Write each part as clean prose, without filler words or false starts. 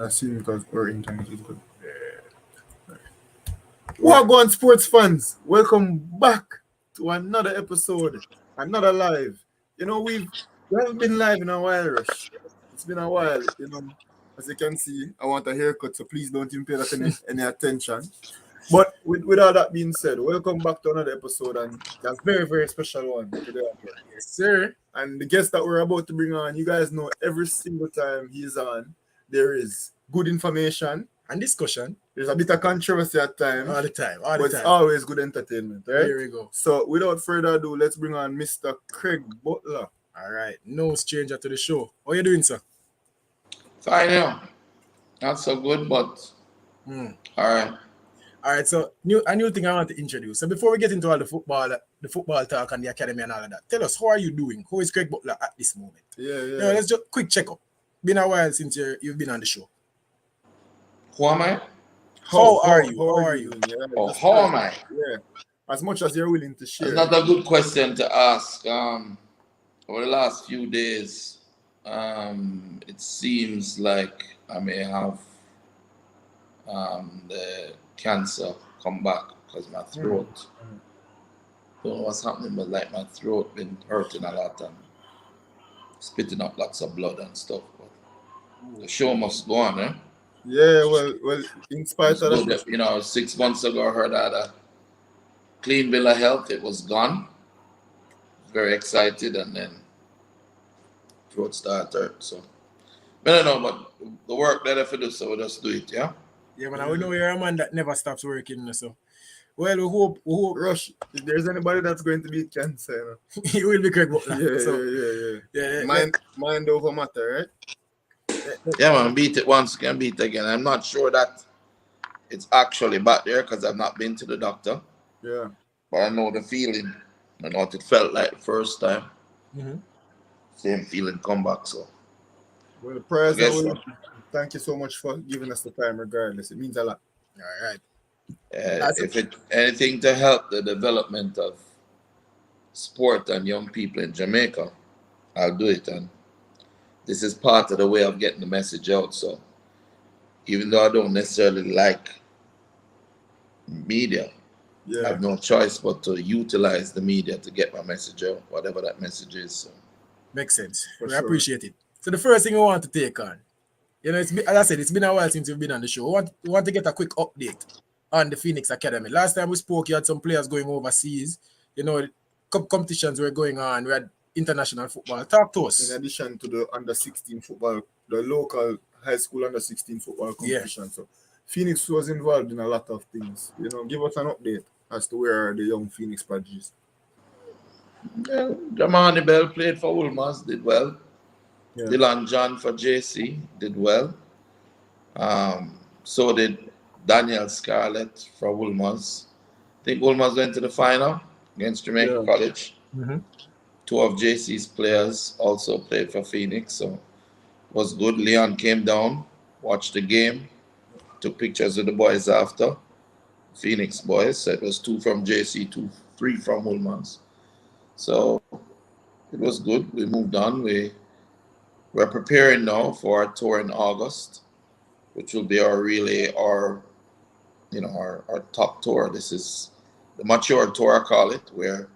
Assuming because our internet is good. What on, sports fans? Welcome back to another episode, another live. We haven't been live in a while, Rush. It's been a while. As you can see, I want a haircut, so please don't even pay that any attention. But with all that being said, welcome back to another episode, and a very, very special one today. Yes, sir. And the guest that we're about to bring on, you guys know every single time he's on, there is good information. And discussion There's a bit of controversy at times, all the time. but it's always good entertainment, right? Here we go. So without further ado, let's bring on Mr. Craig Butler. All right. No stranger to the show. How you doing, sir? Fine, yeah. Not so good, but all right. All right. So a new thing I want to introduce. So before we get into all the football talk and the academy and all of that, tell us, how are you doing? How is Craig Butler at this moment? Yeah. Let's just quick check up. Been a while since you've been on the show. Who am I? How are you? How are you? Yeah, Oh, how am I? Yeah. As much as you're willing to share. It's not a good question to ask. Over the last few days, it seems like I may have the cancer come back because my throat. Don't know what's happening, but like my throat been hurting a lot and spitting up lots of blood and stuff. But the show must go on, eh? Yeah, well, in spite of that. You know, 6 months ago I heard I had a clean bill of health. It was gone. Very excited, and then throat started hurt. So, but I don't know, but the work that I have to do, so we'll just do it, yeah? Yeah, but I know you're a man that never stops working. So, well, we hope. Rush, if there's anybody that's going to beat cancer, He will be Craig Butler. Yeah. Mind over matter, right? Yeah, man, beat it once, can beat it again. I'm not sure that it's actually back there because I've not been to the doctor. Yeah. But I know the feeling. I know what it felt like the first time. Same feeling come back, so. Well, the prayers thank you so much for giving us the time regardless. It means a lot. All right. If it anything to help the development of sport and young people in Jamaica, I'll do it. And this is part of the way of getting the message out. So even though I don't necessarily like media, I have no choice but to utilize the media to get my message out, whatever that message is. So. Makes sense. For We sure. appreciate it. So the first thing we want to take on, as I said, it's been a while since you've been on the show. We want to get a quick update on the Phoenix Academy. Last time we spoke, you had some players going overseas. Competitions were going on. We had international football. Talk to us. In addition to the under 16 football, the local high school under 16 football competition. Yeah. So Phoenix was involved in a lot of things. Give us an update as to where the young Phoenix prodigies. Yeah, Jamani Bell played for Ulmas, did well. Yeah. Dylan John for JC did well. So did Daniel Scarlett for Ulmas. I think Ulmas went to the final against Jamaica College. Two of JC's players also played for Phoenix, so it was good. Leon came down, watched the game, took pictures with the boys after. Phoenix boys, so it was 2 from JC, 3 from Ulmas. So it was good. We moved on. We're preparing now for our tour in August, which will be our top tour. This is the mature tour, I call it, where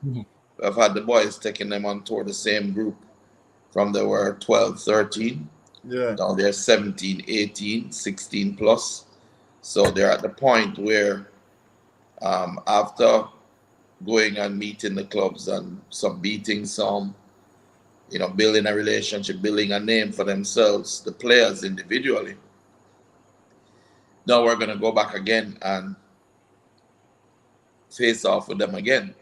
I've had the boys taking them on tour, the same group from they were 12, 13. Yeah. Now they're 17, 18, 16 plus. So they're at the point where after going and meeting the clubs and beating some, building a relationship, building a name for themselves, the players individually. Now we're going to go back again and face off with them again,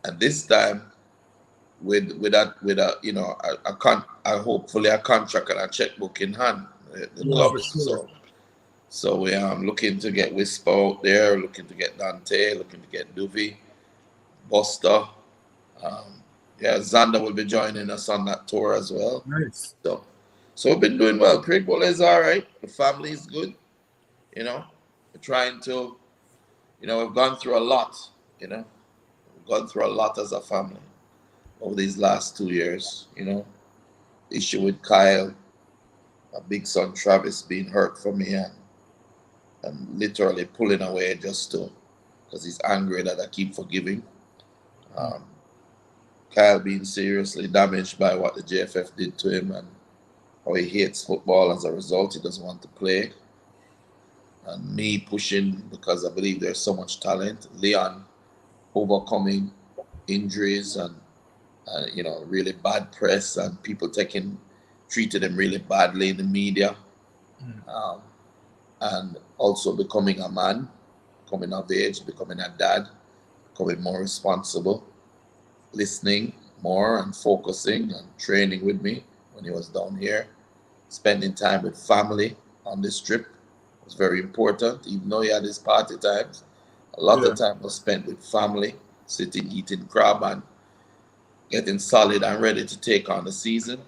and this time with hopefully a contract and a checkbook in hand, the clubs. Sure. So we are looking to get Whisper out there, looking to get Dante, looking to get Duvy, Buster. Xander will be joining us on that tour as well. Nice. So we've been doing well. Craig Butler is all right. The family is good. We're trying to, we've gone through a lot, We've gone through a lot as a family over these last 2 years, Issue with Kyle, my big son Travis being hurt for me and literally pulling away just to because he's angry that I keep forgiving. Um, Kyle being seriously damaged by what the JFF did to him and how he hates football as a result. He doesn't want to play. And me pushing because I believe there's so much talent. Leon overcoming injuries and really bad press and people treated him really badly in the media. Um, and also becoming a man, coming of age, becoming a dad, becoming more responsible, listening more and focusing and training with me when he was down here, spending time with family on this trip was very important. Even though he had his party times, a lot of time was spent with family, sitting, eating crab and getting solid and ready to take on the season.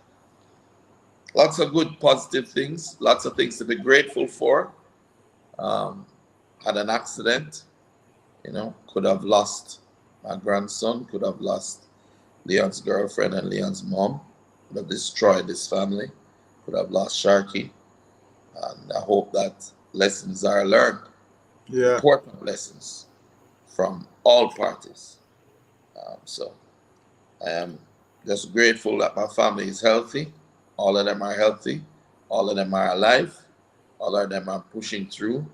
Lots of good positive things, lots of things to be grateful for. Had an accident, could have lost my grandson, could have lost Leon's girlfriend and Leon's mom, could have destroyed this family, could have lost Sharky. And I hope that lessons are learned, important lessons from all parties. So I am just grateful that my family is healthy. All of them are healthy. All of them are alive. All of them are pushing through.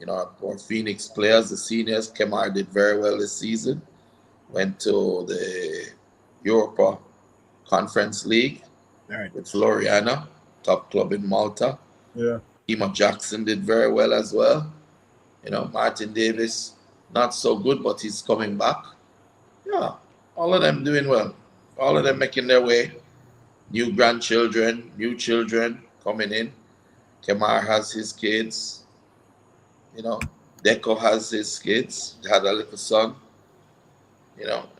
Our Phoenix players, the seniors, Kemar did very well this season. Went to the Europa Conference League with Floriana, top club in Malta. Ema Jackson did very well as well. Martin Davis, not so good, but he's coming back. Yeah, all of them doing well. All of them making their way. New grandchildren, new children coming in. Kemar has his kids. Deco has his kids. He had a little son.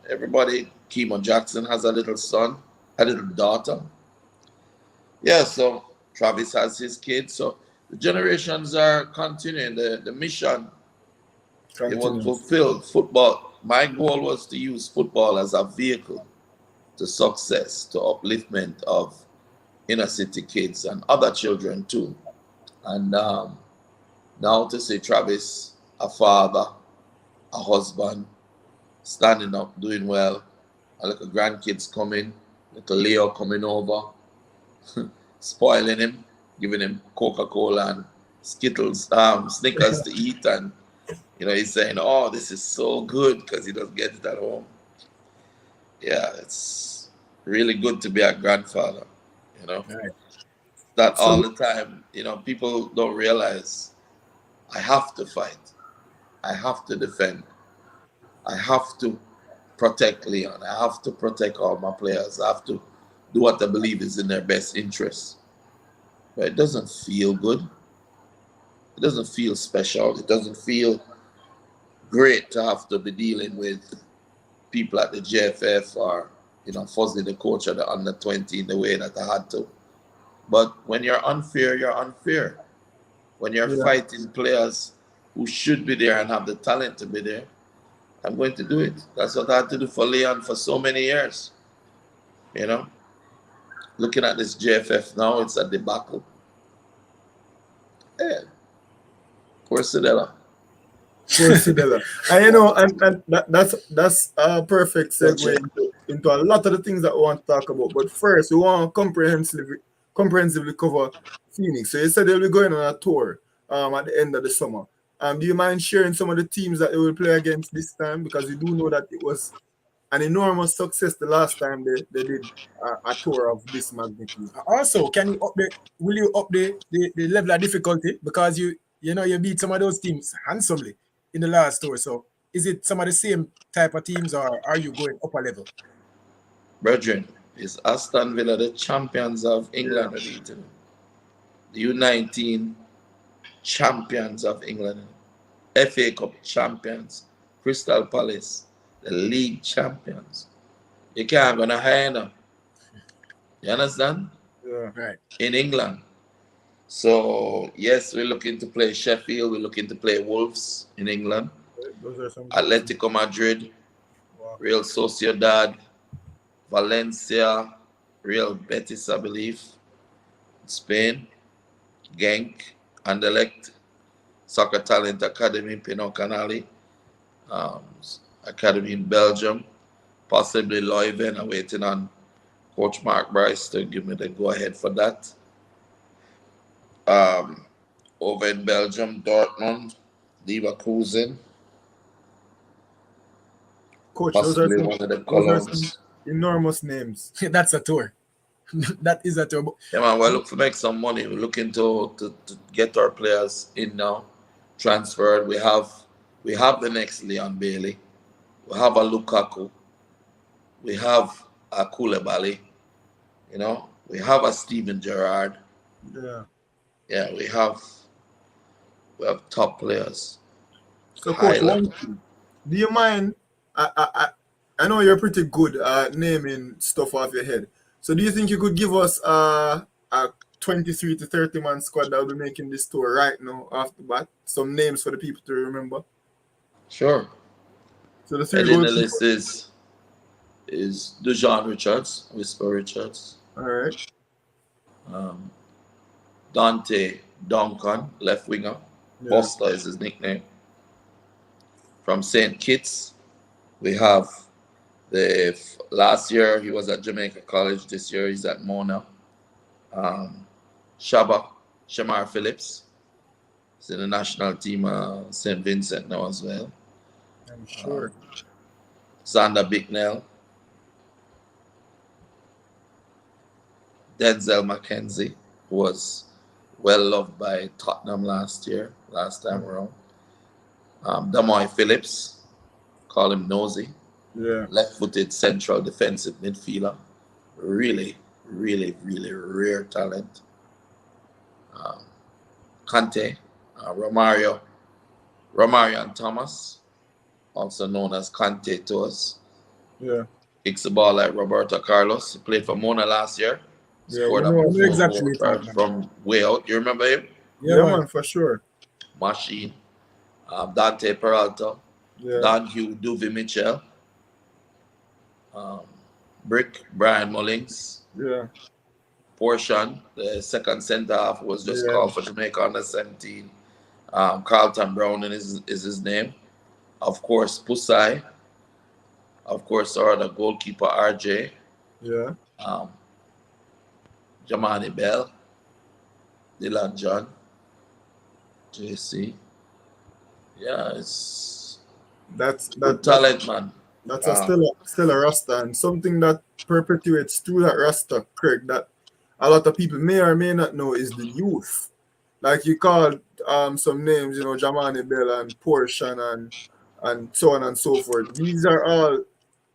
Everybody. Kemo Jackson has a little son, a little daughter. Yeah, so Travis has his kids. So the generations are continuing. The mission, it was fulfilled. Football. My goal was to use football as a vehicle to success, to upliftment of inner city kids and other children too. And now to see Travis, a father, a husband, standing up, doing well, and little grandkids coming, little Leo coming over, spoiling him, giving him Coca-Cola and Skittles, Snickers to eat, and he's saying, "Oh, this is so good," because he doesn't get it at home. Yeah, it's really good to be a grandfather. That all the time. People don't realize I have to fight, I have to defend, I have to protect Leon, I have to protect all my players, I have to do what I believe is in their best interest. But it doesn't feel good. It doesn't feel special. It doesn't feel great to have to be dealing with people at the JFF or, Fuzzy, the coach of the under 20 in the way that I had to. But when you're unfair, you're unfair. When you're fighting players who should be there and have the talent to be there, I'm going to do it. That's what I had to do for Leon for so many years. Looking at this JFF now, it's a debacle. Yeah. Poor Sidella. That's a perfect segue into a lot of the things that we want to talk about. But first, we want to comprehensively cover Phoenix. So you said they'll be going on a tour at the end of the summer. Do you mind sharing some of the teams that they will play against this time? Because you do know that it was an enormous success the last time they did a tour of this magnitude. Also, will you update the level of difficulty? Because you beat some of those teams handsomely in the last tour. So is it some of the same type of teams or are you going upper level? Brethren, is Aston Villa the champions of England? The U19 champions of England. FA Cup champions. Crystal Palace, the league champions. You can't go no higher now. You understand? Yeah. Right. In England. So, yes, we're looking to play Sheffield. We're looking to play Wolves in England. Those are some Atletico Madrid, Real Sociedad, Valencia, Real Betis, I believe, Spain. Genk, Anderlecht, Soccer Talent Academy, Pinot Canali, um, Academy in Belgium, possibly Leuven. I'm waiting on Coach Mark Bryce to give me the go ahead for that. Um, Over in Belgium, Dortmund, Leverkusen, Coach, possibly one of the those are some Colognes. enormous names. That's a tour. That is a tour. Yeah, man, we're looking to make some money. We're looking to get our players in now, transferred. We have the next Leon Bailey. We have a Lukaku. We have a Koulibaly. We have a Steven Gerrard. Yeah. Yeah, we have top players. So, High Coach, level. one thing. Do you mind? I know you're pretty good at naming stuff off your head. So, do you think you could give us a 23 to 30 man squad that will be making this tour right now off the bat? Some names for the people to remember. Sure. So, the three Heading the goalkeepers. list is Dejan Richards, Whisper Richards. All right. Um, Dante Duncan, left winger. Yeah. Buster is his nickname. From St. Kitts, we have last year he was at Jamaica College. This year he's at Mona. Shamar Phillips. He's in the national team, St. Vincent now as well. I'm sure. Xander Bicknell. Denzel McKenzie, who was well loved by Tottenham last time around. Damoy Phillips, call him Nosy. Yeah. Left-footed central defensive midfielder. Really, really, really rare talent. Kante, Romario and Thomas, also known as Kante to us. Yeah. Kicks the ball like Roberto Carlos. He played for Mona last year. Yeah, Scored we a know beautiful exactly goal from way out. You remember him? Yeah, man, for sure. Machine. Dante Peralta. Yeah. Don Hugh Duvy Mitchell. Brick Brian Mullings. Yeah. Portion, the second centre half, was just Yeah. called for Jamaica under 17. Carlton Brown is his name. Of course, Pusai. Of course, our other goalkeeper, RJ. Yeah. Jamani Bell. Dylan John. JC. Yeah, it's That's good talent, man. That's a stellar roster, and something that perpetuates through that roster, Craig, that a lot of people may or may not know is the youth. Like you called some names, Jamani Bell and Portion and so on and so forth. These are all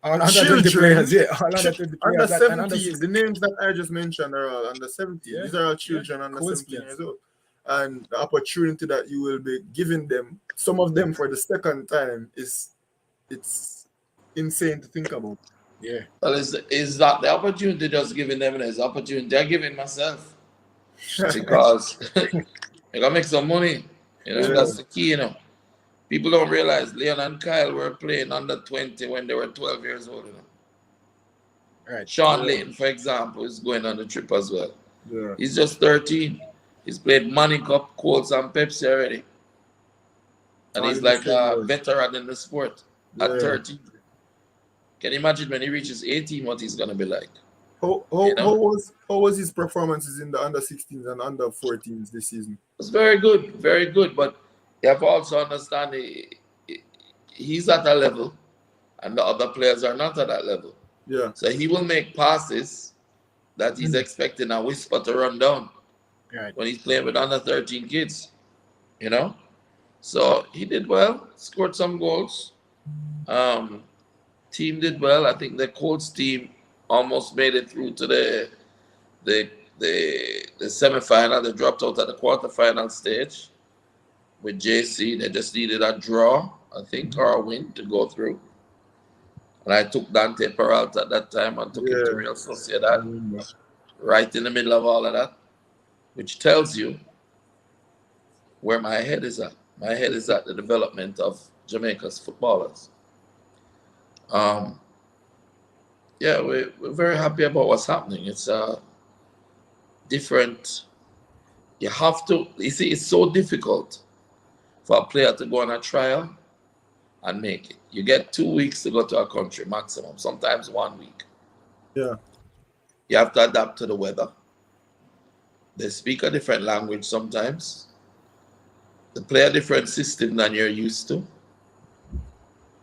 under 20 children. players, yeah. All under 20 Under players. 17. The names that I just mentioned are all under 17. Yeah. These are all children under 17 Coincidence. years old. And the opportunity that you will be giving them, some of them for the second time, it's insane to think about. Yeah. Well, is that the opportunity just giving them is opportunity I'm giving myself because I gotta make some money. That's the key. People don't realize Leon and Kyle were playing under 20 when they were 12 years old. Right. Sean Layton, for example, is going on the trip as well. Yeah. He's just 13. He's played Money Cup, Colts, and Pepsi already. And he's like a veteran in the sport at 13. Can you imagine when he reaches 18 what he's going to be like? How was his performances in the under 16s and under 14s this season? It's very good, very good. But you have to also understand he's at a level and the other players are not at that level. Yeah. So he will make passes that he's expecting a whisper to run down when he's playing with under 13 kids. So he did well, scored some goals. Team did well. I think the Colts team almost made it through to the semifinal. They dropped out at the quarterfinal stage with JC. They just needed a draw, I think, or a win to go through. And I took Dante Peralta at that time and took him to Real Sociedad, right in the middle of all of that, which tells you where my head is at. My head is at the development of Jamaica's footballers. We're very happy about what's happening. It's a different You have to, you see, it's so difficult for a player to go on a trial and make it. You get 2 weeks to go to a country maximum, sometimes 1 week. Yeah. You have to adapt to the weather. They speak a different language sometimes. They play a different system than you're used to.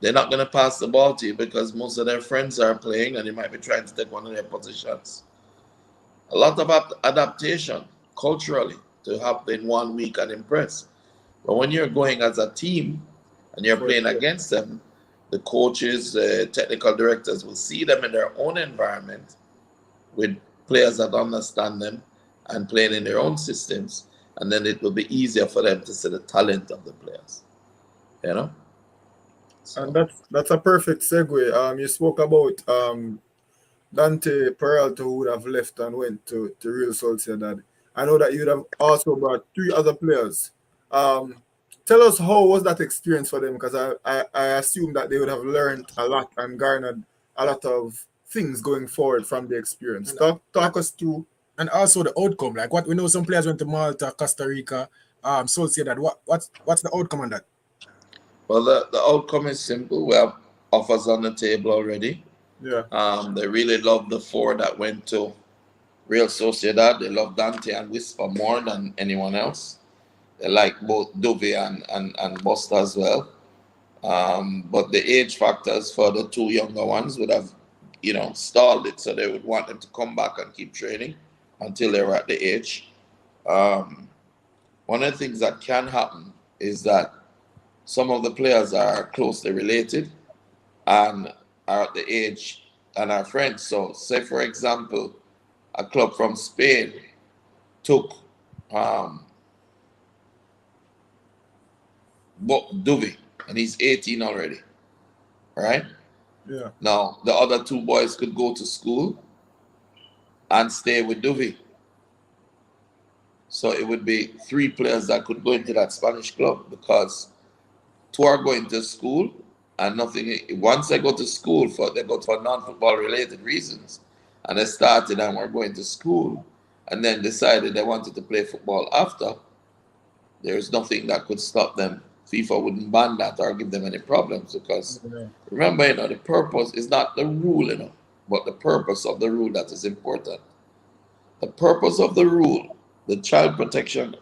They're not going to pass the ball to you because most of their friends are playing and you might be trying to take one of their positions. A lot of adaptation culturally to happen in 1 week and impress. But when you're going as a team and you're playing against them, the coaches, the technical directors will see them in their own environment with players that understand them and playing in their own systems. And then it will be easier for them to see the talent of the players. You know? So. And that's a perfect segue. You spoke about Dante Peralta, who would have left and went to Real Sociedad. I know that you would have also brought 3 other players. Tell us, how was that experience for them? Because I assume that they would have learned a lot and garnered a lot of things going forward from the experience. Talk us through. And also the outcome. Like what we know, some players went to Malta, Costa Rica, Sociedad. What's the outcome on that? Well, the outcome is simple. We have offers on the table already. Yeah. They really love the 4 that went to Real Sociedad. They love Dante and Whisper more than anyone else. They like both Dovey and Buster as well. But the age factors for the 2 younger ones would have, stalled it. So they would want them to come back and keep training until they were at the age. One of the things that can happen is that some of the players are closely related and are at the age and are friends. So, say for example, a club from Spain took Duvey, and he's 18 already, right? Yeah. Now, the other 2 boys could go to school and stay with Duvey. So it would be 3 players that could go into that Spanish club because 2 are going to school and nothing. Once they go to school, they go for non-football related reasons, and they started and were going to school and then decided they wanted to play football after. There's nothing that could stop them. FIFA wouldn't ban that or give them any problems because remember, the purpose is not the rule, but the purpose of the rule that is important. The purpose of the rule, the Child Protection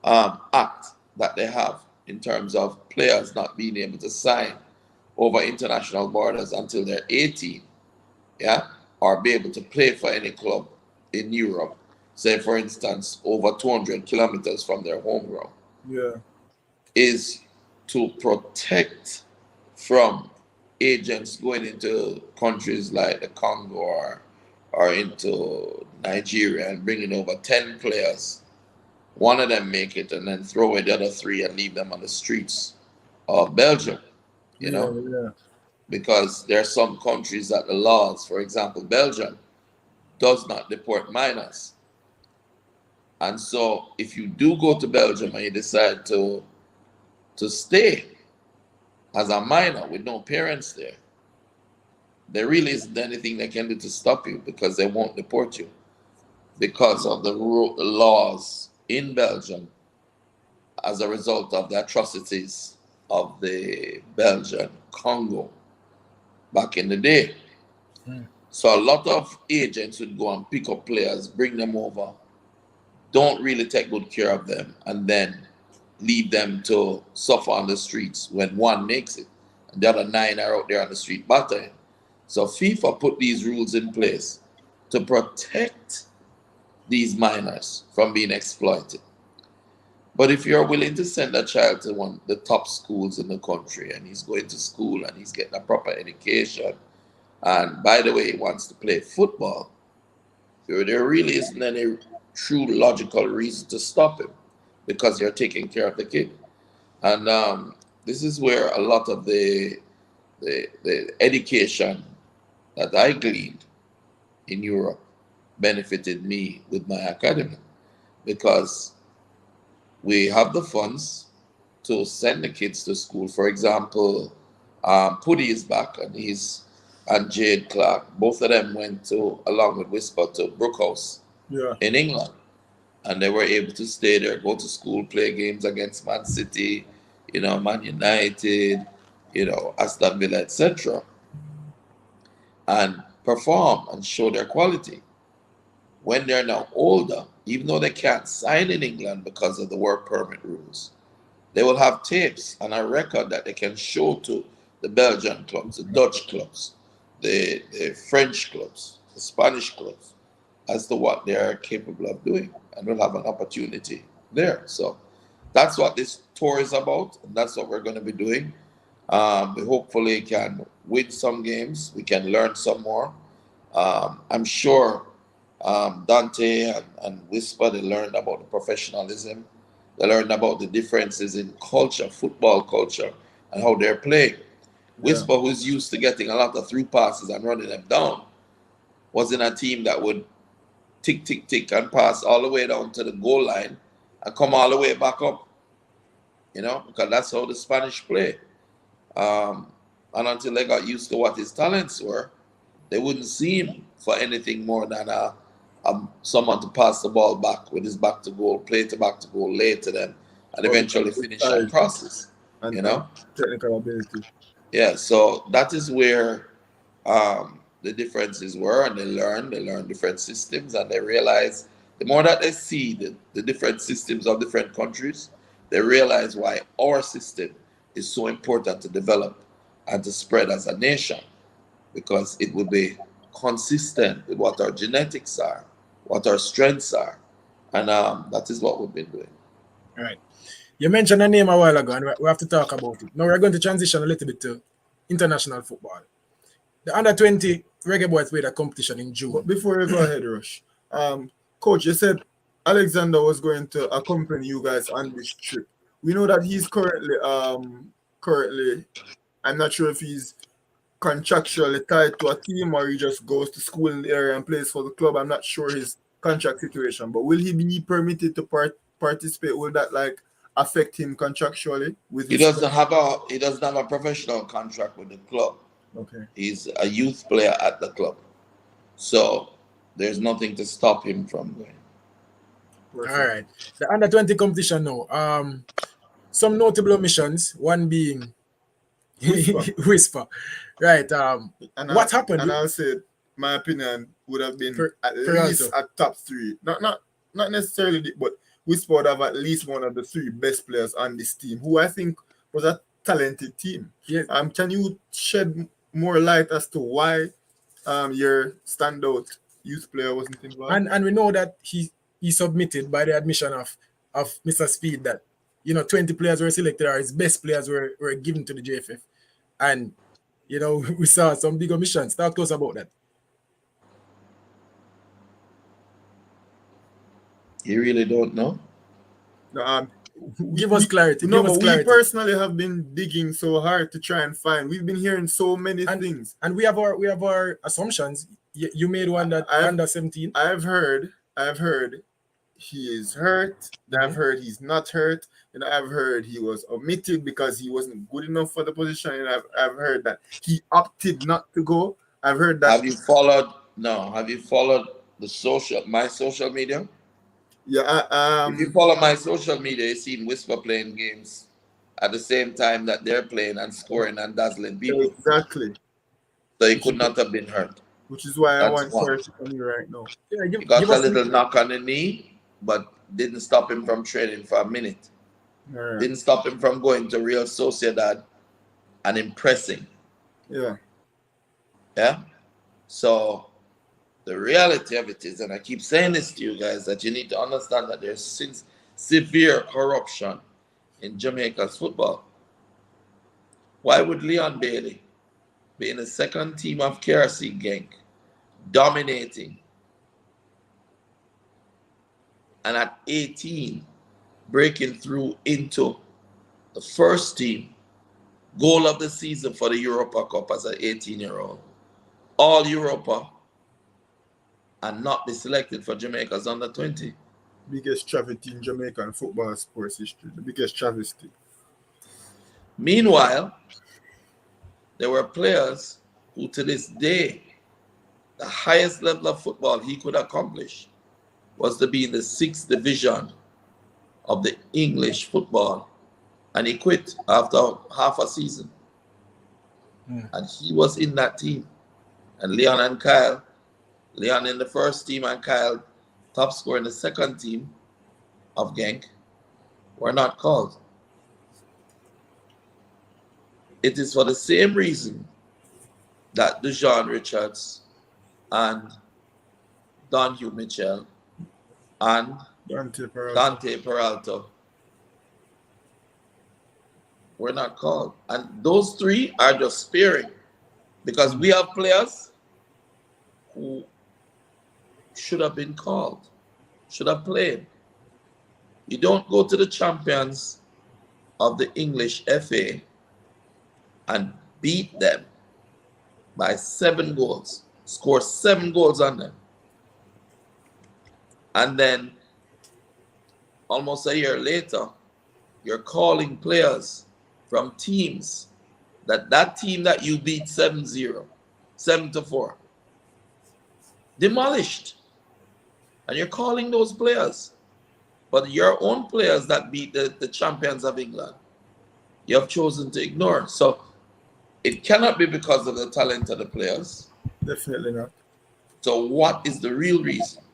Act that they have in terms of players not being able to sign over international borders until they're 18, or be able to play for any club in Europe, say for instance, over 200 kilometers from their home ground, is to protect from agents going into countries like the Congo or into Nigeria and bringing over 10 players. One of them make it and then throw away the other 3 and leave them on the streets of Belgium, because there are some countries that the laws, for example, Belgium, does not deport minors. And so if you do go to Belgium and you decide to stay as a minor with no parents there really isn't anything they can do to stop you because they won't deport you because of the laws in Belgium as a result of the atrocities of the Belgian Congo back in the day. So a lot of agents would go and pick up players, bring them over, don't really take good care of them, and then leave them to suffer on the streets when 1 makes it and the other 9 are out there on the street battering. So FIFA put these rules in place to protect these minors from being exploited. But if you're willing to send a child to one of the top schools in the country and he's going to school and he's getting a proper education, and by the way, he wants to play football, there really isn't any true logical reason to stop him because you're taking care of the kid. And this is where a lot of the education that I gleaned in Europe benefited me with my academy, because we have the funds to send the kids to school. For example, Putty is back, and Jade Clark, both of them went to, along with Whisper, to Brookhouse in England. and they were able to stay there, go to school, play games against Man City, Man United, Aston Villa, etc., and perform and show their quality. When they're now older, even though they can't sign in England because of the work permit rules, they will have tapes and a record that they can show to the Belgian clubs, the Dutch clubs, the French clubs, the Spanish clubs, as to what they are capable of doing, and we'll have an opportunity there. So that's what this tour is about, and that's what we're going to be doing. We hopefully can win some games. We can learn some more. I'm sure Dante and Whisper, they learned about the professionalism. They learned about the differences in culture, football culture, and how they're playing. Whisper, who's used to getting a lot of through passes and running them down, was in a team that would tick, tick, tick, and pass all the way down to the goal line and come all the way back up, because that's how the Spanish play. And until they got used to what his talents were, they wouldn't see him for anything more than someone to pass the ball back with his back to goal, play to back to goal, lay to them, and eventually finish that process. And technical ability. Yeah, so that is where the differences were, and they learn different systems, and they realize the more that they see the different systems of different countries, they realize why our system is so important to develop and to spread as a nation, because it will be consistent with what our genetics are, what our strengths are, and that is what we've been doing. All right. You mentioned a name a while ago, and we have to talk about it. Now we're going to transition a little bit to international football. The under-20 Reggae Boys played a competition in June. But before you go ahead, Rush, Coach, you said Alexander was going to accompany you guys on this trip. We know that he's currently, I'm not sure if he's contractually tied to a team or he just goes to school in the area and plays for the club. I'm not sure his contract situation, but will he be permitted to participate? Will that affect him contractually? He doesn't have a professional contract with the club. Okay. He's a youth player at the club, so there's nothing to stop him from going. Perfect. All right. The under-20 competition now. Some notable omissions. One being Whisper. Right. What happened? And I'll say, my opinion would have been at least a top three. Not necessarily, but Whisper would have at least one of the three best players on this team, who I think was a talented team. Yes. Can you shed more light as to why your standout youth player wasn't involved? And we know that he submitted by the admission of Mr. Speed that 20 players were selected, or his best players were given to the JFF. And we saw some big omissions. Talk to us about that. You really don't know? No, give us clarity. We personally have been digging so hard to try and find. We've been hearing so many things, and we have our assumptions. You made one that under 17. I've heard he is hurt. I've heard he's not hurt. I've heard he was omitted because he wasn't good enough for the position. And I've heard that he opted not to go. I've heard that. Have you followed my social media? Yeah. If you follow my social media, you've seen Whisper playing games at the same time that they're playing and scoring and dazzling people. Exactly. So he could not have been hurt. Which is why I want clarity from you right now. Yeah, he got a little knock on the knee, but didn't stop him from training for a minute. Right. Didn't stop him from going to Real Sociedad and impressing. Yeah. Yeah? So the reality of it is, and I keep saying this to you guys, that you need to understand that there's severe corruption in Jamaica's football. Why would Leon Bailey be in the second team of KRC Genk, dominating, and at 18 breaking through into the first team, goal of the season for the Europa Cup as an 18-year-old, all Europa, and not be selected for Jamaica's under-20? Biggest travesty in Jamaican football sports history. The biggest travesty. Meanwhile, there were players who to this day, the highest level of football he could accomplish was to be in the 6th division of the English football, and he quit after half a season. And he was in that team. And Leon and Kyle, Leon in the first team and Kyle, top scorer in the second team of Genk, were not called. It is for the same reason that Dujon Richards and Donhue Mitchell and Dante Peralta were not called. And those three are just sparing, because we have players who should have been called, should have played. You don't go to the champions of the English FA and beat them by 7 goals, score 7 goals on them, and then almost a year later, you're calling players from teams that team that you beat 7-0, 7-4, demolished, and you're calling those players. But your own players that beat the champions of England, you have chosen to ignore. So it cannot be because of the talent of the players. Definitely not. So what is the real reason?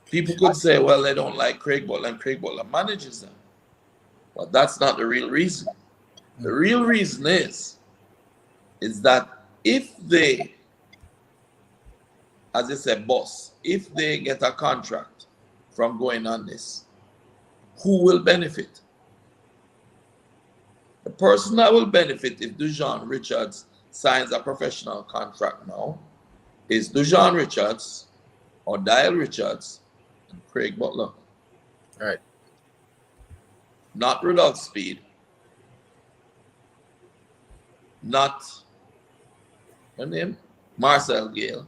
People could say, well, they don't like Craig Butler, and Craig Butler manages them. But that's not the real reason. The real reason is that if they, as I said, boss, if they get a contract from going on this, who will benefit? The person that will benefit if Dujon Richards signs a professional contract now is Dujon Richards or Dial Richards and Craig Butler. Right. Not Rudolph Speed. Not her name, Marcel Gale.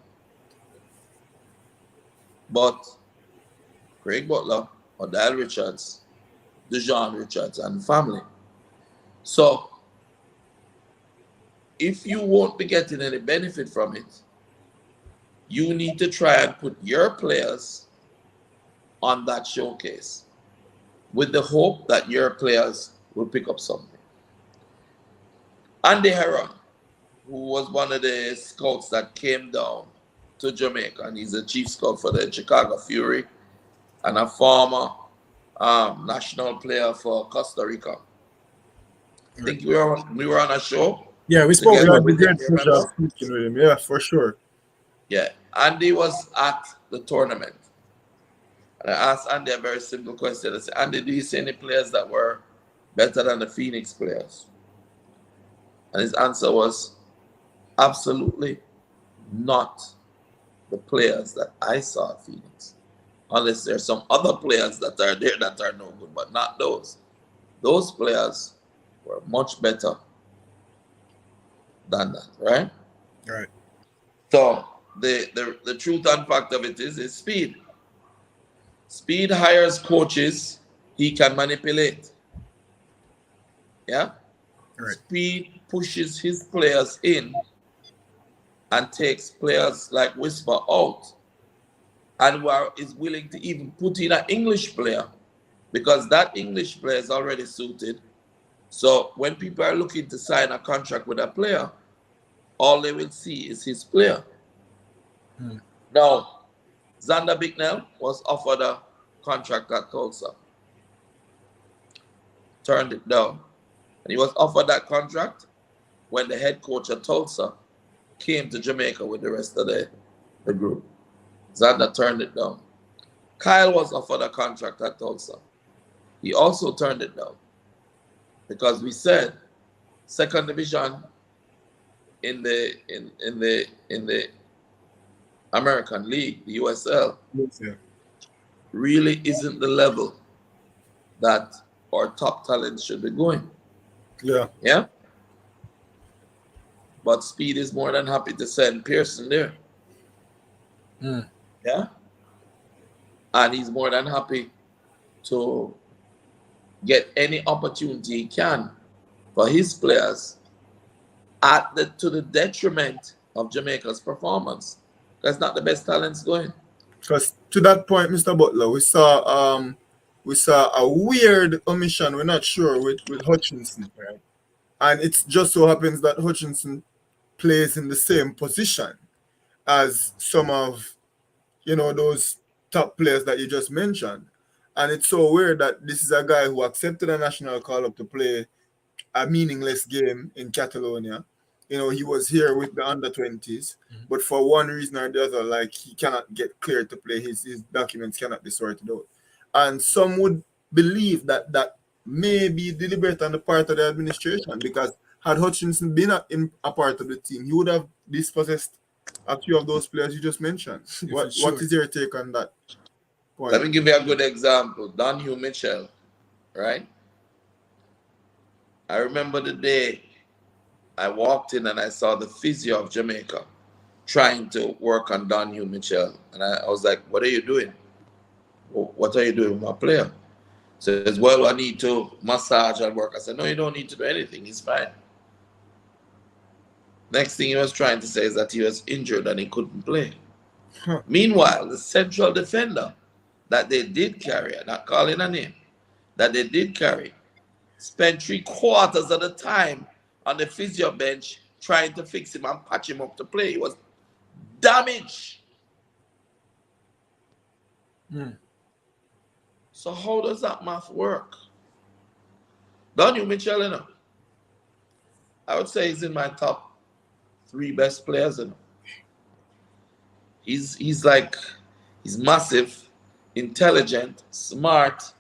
But Craig Butler or Dial Richards, Dujon Richards and family. So if you won't be getting any benefit from it, you need to try and put your players on that showcase with the hope that your players will pick up something. Andy Heron, who was one of the scouts that came down to Jamaica, and he's a chief scout for the Chicago Fury and a former national player for Costa Rica. I think we were on a show. Yeah, we spoke together about the with him, great pleasure of speaking with him. Yeah, for sure. Yeah, Andy was at the tournament. And I asked Andy a very simple question. I said, Andy, do you see any players that were better than the Phoenix players? And his answer was, absolutely not the players that I saw at Phoenix. Unless there's some other players that are there that are no good, but not those. Those players were much better than that, right? Right. So the truth and fact of it is Speed. Speed hires coaches he can manipulate. Yeah? Right. Speed pushes his players in and takes players like Whisper out, and is willing to even put in an English player because that English player is already suited. So when people are looking to sign a contract with a player, all they will see is his player. Now, Xander Bicknell was offered a contract at Tulsa. Turned it down. And he was offered that contract when the head coach at Tulsa came to Jamaica with the rest of the group. Xander turned it down. Kyle was offered a contract at Tulsa. He also turned it down because we said second division in the American League, the USL, really isn't the level that our top talents should be going. Yeah. Yeah. But Speed is more than happy to send Pearson there. Yeah. And he's more than happy to get any opportunity he can for his players to the detriment of Jamaica's performance. That's not the best talents going. Because to that point, Mr. Butler, we saw a weird omission. We're not sure with Hutchinson, Right. and it just so happens that Hutchinson plays in the same position as some of those top players that you just mentioned. And it's so weird that this is a guy who accepted a national call up to play a meaningless game in Catalonia. He was here with the under 20s, but for one reason or the other, like he cannot get cleared to play. His documents cannot be sorted out. And some would believe that may be deliberate on the part of the administration, because had Hutchinson been a part of the team, he would have dispossessed a few of those players you just mentioned. What is your take on that point? Let me give you a good example. Donahue Mitchell, right? I remember the day I walked in and I saw the physio of Jamaica trying to work on Donahue Mitchell. And I was like, what are you doing? What are you doing with my player? So he says, well, I need to massage and work. I said, no, you don't need to do anything. He's fine. Next thing he was trying to say is that he was injured and he couldn't play. Meanwhile, the central defender that they did carry, I'm not calling a name, that they did carry, spent 3/4 of the time on the physio bench trying to fix him and patch him up to play. He was damaged. So how does that math work? Donahue Mitchell, I would say he's in my top 3 best players. He's massive, intelligent, smart,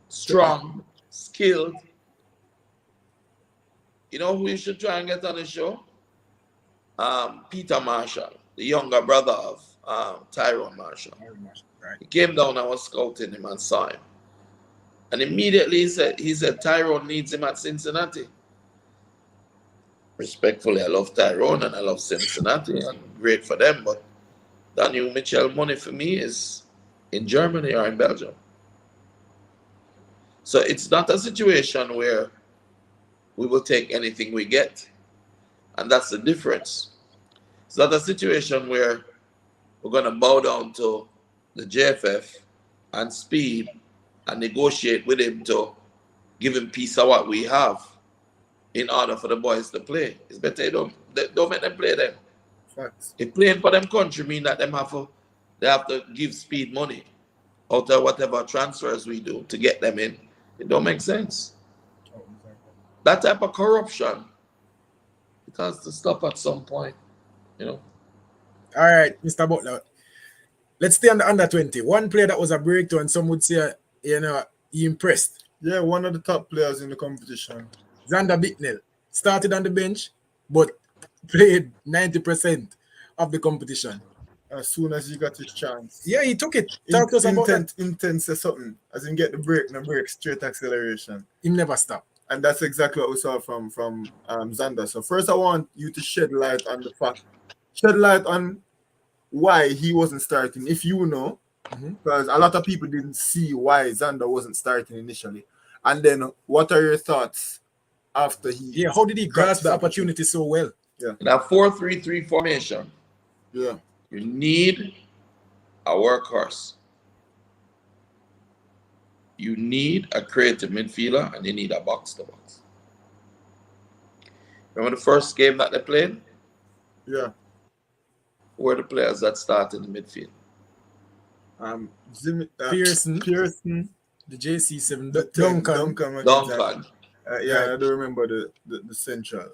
strong, skilled. You know who you should try and get on the show? Peter Marshall, the younger brother of Tyrone Marshall. Right. He came down, I was scouting him and saw him. And immediately he said Tyrone needs him at Cincinnati. Respectfully, I love Tyrone and I love Cincinnati, and great for them, but Donahue Mitchell money for me is in Germany or in Belgium. So it's not a situation where we will take anything we get. And that's the difference. It's not a situation where we're going to bow down to the JFF and Speed and negotiate with him to give him piece of what we have in order for the boys to play. It's better don't make them play them. Facts. If playing for them country mean that they have to give Speed money out of whatever transfers we do to get them in, it don't make sense. That type of corruption, it has to stop at some point, All right, Mr. Butler. Let's stay on the under 20. One player that was a breakthrough, and some would say, he impressed. Yeah, one of the top players in the competition. Xander Bicknell started on the bench, but played 90% of the competition. As soon as he got his chance. Yeah, he took it. Talk to us about that. Intense or something. As in get the break, straight acceleration. He never stopped. And that's exactly what we saw from Xander. So first I want you to shed light on why he wasn't starting, if you know. Because a lot of people didn't see why Xander wasn't starting initially. And then what are your thoughts after he... Yeah, how did he grasp the opportunity so well? Yeah. In that 4-3-3 formation, yeah, you need a workhorse. You need a creative midfielder and you need a box-to-box. Remember the first game that they played? Yeah. Who were the players that started in the midfield? Pearson, the JC7, Duncan. Yeah, I don't remember the central,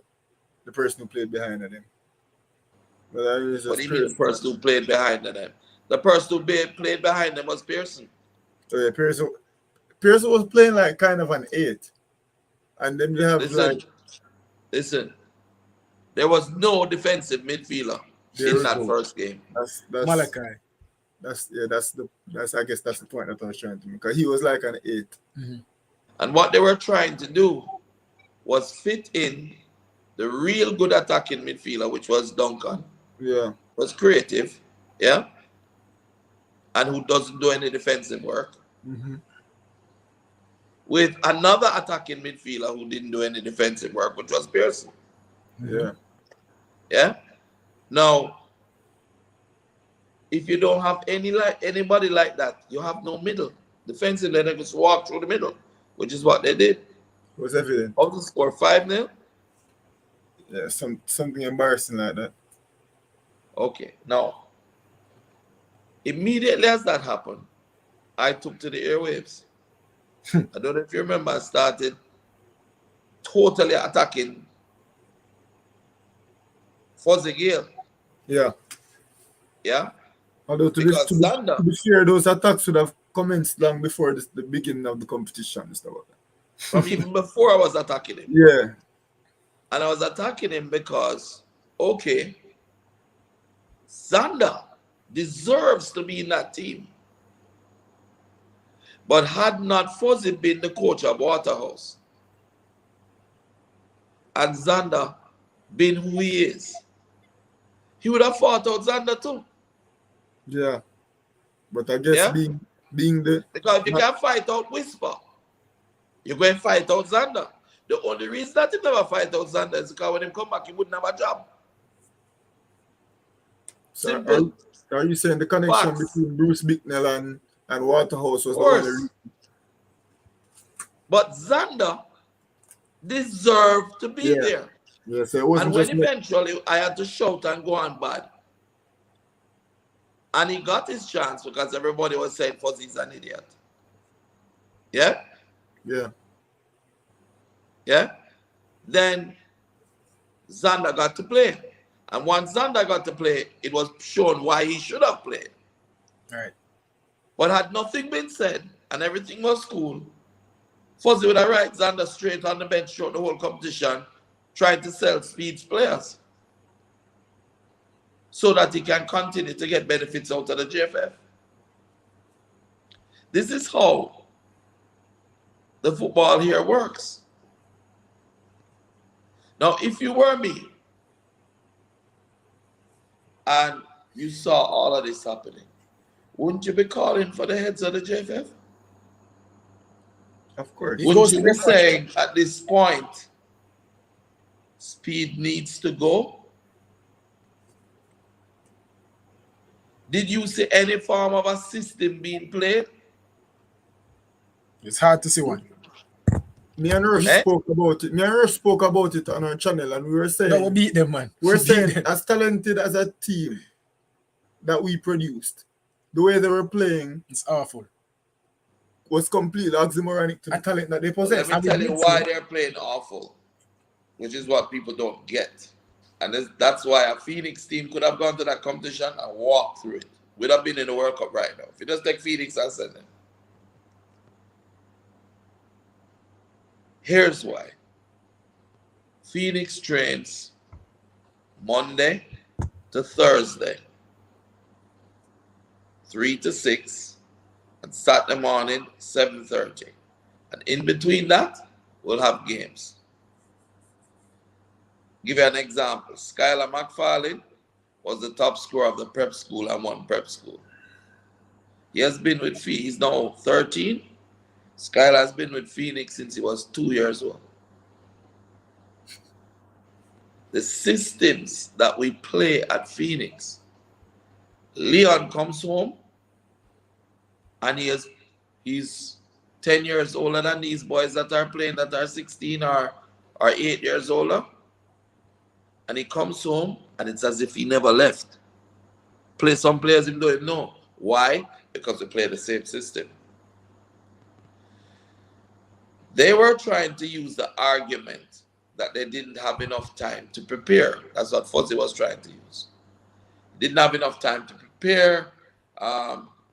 the person who played behind them. But what do you mean the person who played behind them? The person who played behind them was Pearson. So yeah, Pearson was playing like kind of an 8. And then they have Listen, there was no defensive midfielder in that first game. That's Malachi. I guess that's the point that I was trying to make. Because he was like an 8. And what they were trying to do was fit in the real good attacking midfielder, which was Duncan. Yeah. Was creative, yeah? And who doesn't do any defensive work. With another attacking midfielder who didn't do any defensive work, which was Pearson. Yeah. Yeah? Now, if you don't have anybody like that, you have no middle. Defensively, they just walk through the middle, which is what they did. It was evident. How to score 5-0? Yeah, something embarrassing like that. Okay, now, immediately as that happened, I took to the airwaves. I don't know if you remember, I started totally attacking Fuzzy Gale. Yeah. Yeah? Although to be fair, those attacks would have commenced long before the beginning of the competition and stuff like that. From even before I was attacking him. Yeah. And I was attacking him because, okay, Xander deserves to be in that team. But had not Fuzzy been the coach of Waterhouse and Xander been who he is, he would have fought out Xander too. Yeah. But I guess being the... Because if you can't fight out Whisper, you're going to fight out Xander. The only reason that he never fight out Xander is because when he come back, he wouldn't have a job. Simple. So are you saying the connection between Bruce Bicknell and Waterhouse was the only reason? But Xander deserved to be there. Yeah, so it wasn't and when eventually I had to shout and go on bad. And he got his chance because everybody was saying Fuzzy's an idiot. Yeah? Yeah. Yeah? Then Xander got to play. And once Xander got to play, it was shown why he should have played. All right. But had nothing been said and everything was cool, Fuzzy would have right Xander straight on the bench throughout the whole competition, trying to sell Speed's players so that he can continue to get benefits out of the JFF. This is how the football here works. Now, if you were me and you saw all of this happening, wouldn't you be calling for the heads of the JFF? Of course. Wouldn't you be saying at this point, Speed needs to go? Did you see any form of a system being played? It's hard to see one. Me and Rush spoke about it. Me and Rush spoke about it on our channel, and we were saying... No, we beat them, man. We were saying, as talented as a team that we produced, the way they were playing... It's awful. Was completely oxymoronic to the talent that they possess. Let me tell you why they're playing awful, which is what people don't get. And that's why a Phoenix team could have gone to that competition and walked through it. We'd have been in the World Cup right now. If you just take Phoenix and send them. Here's why. Phoenix trains Monday to Thursday, 3 to 6, and Saturday morning, 7:30. And in between that, we'll have games. Give you an example. Skylar McFarlane was the top scorer of the prep school and won prep school. He has been with Phoenix. He's now 13. Skylar has been with Phoenix since he was 2 years old. The systems that we play at Phoenix, Leon comes home and he's 10 years older than these boys that are playing that are 16 or 8 years older. And he comes home and it's as if he never left. Some players even don't even know. Why? Because we play the same system. They were trying to use the argument that they didn't have enough time to prepare. That's what Fuzzy was trying to use. Didn't have enough time to prepare.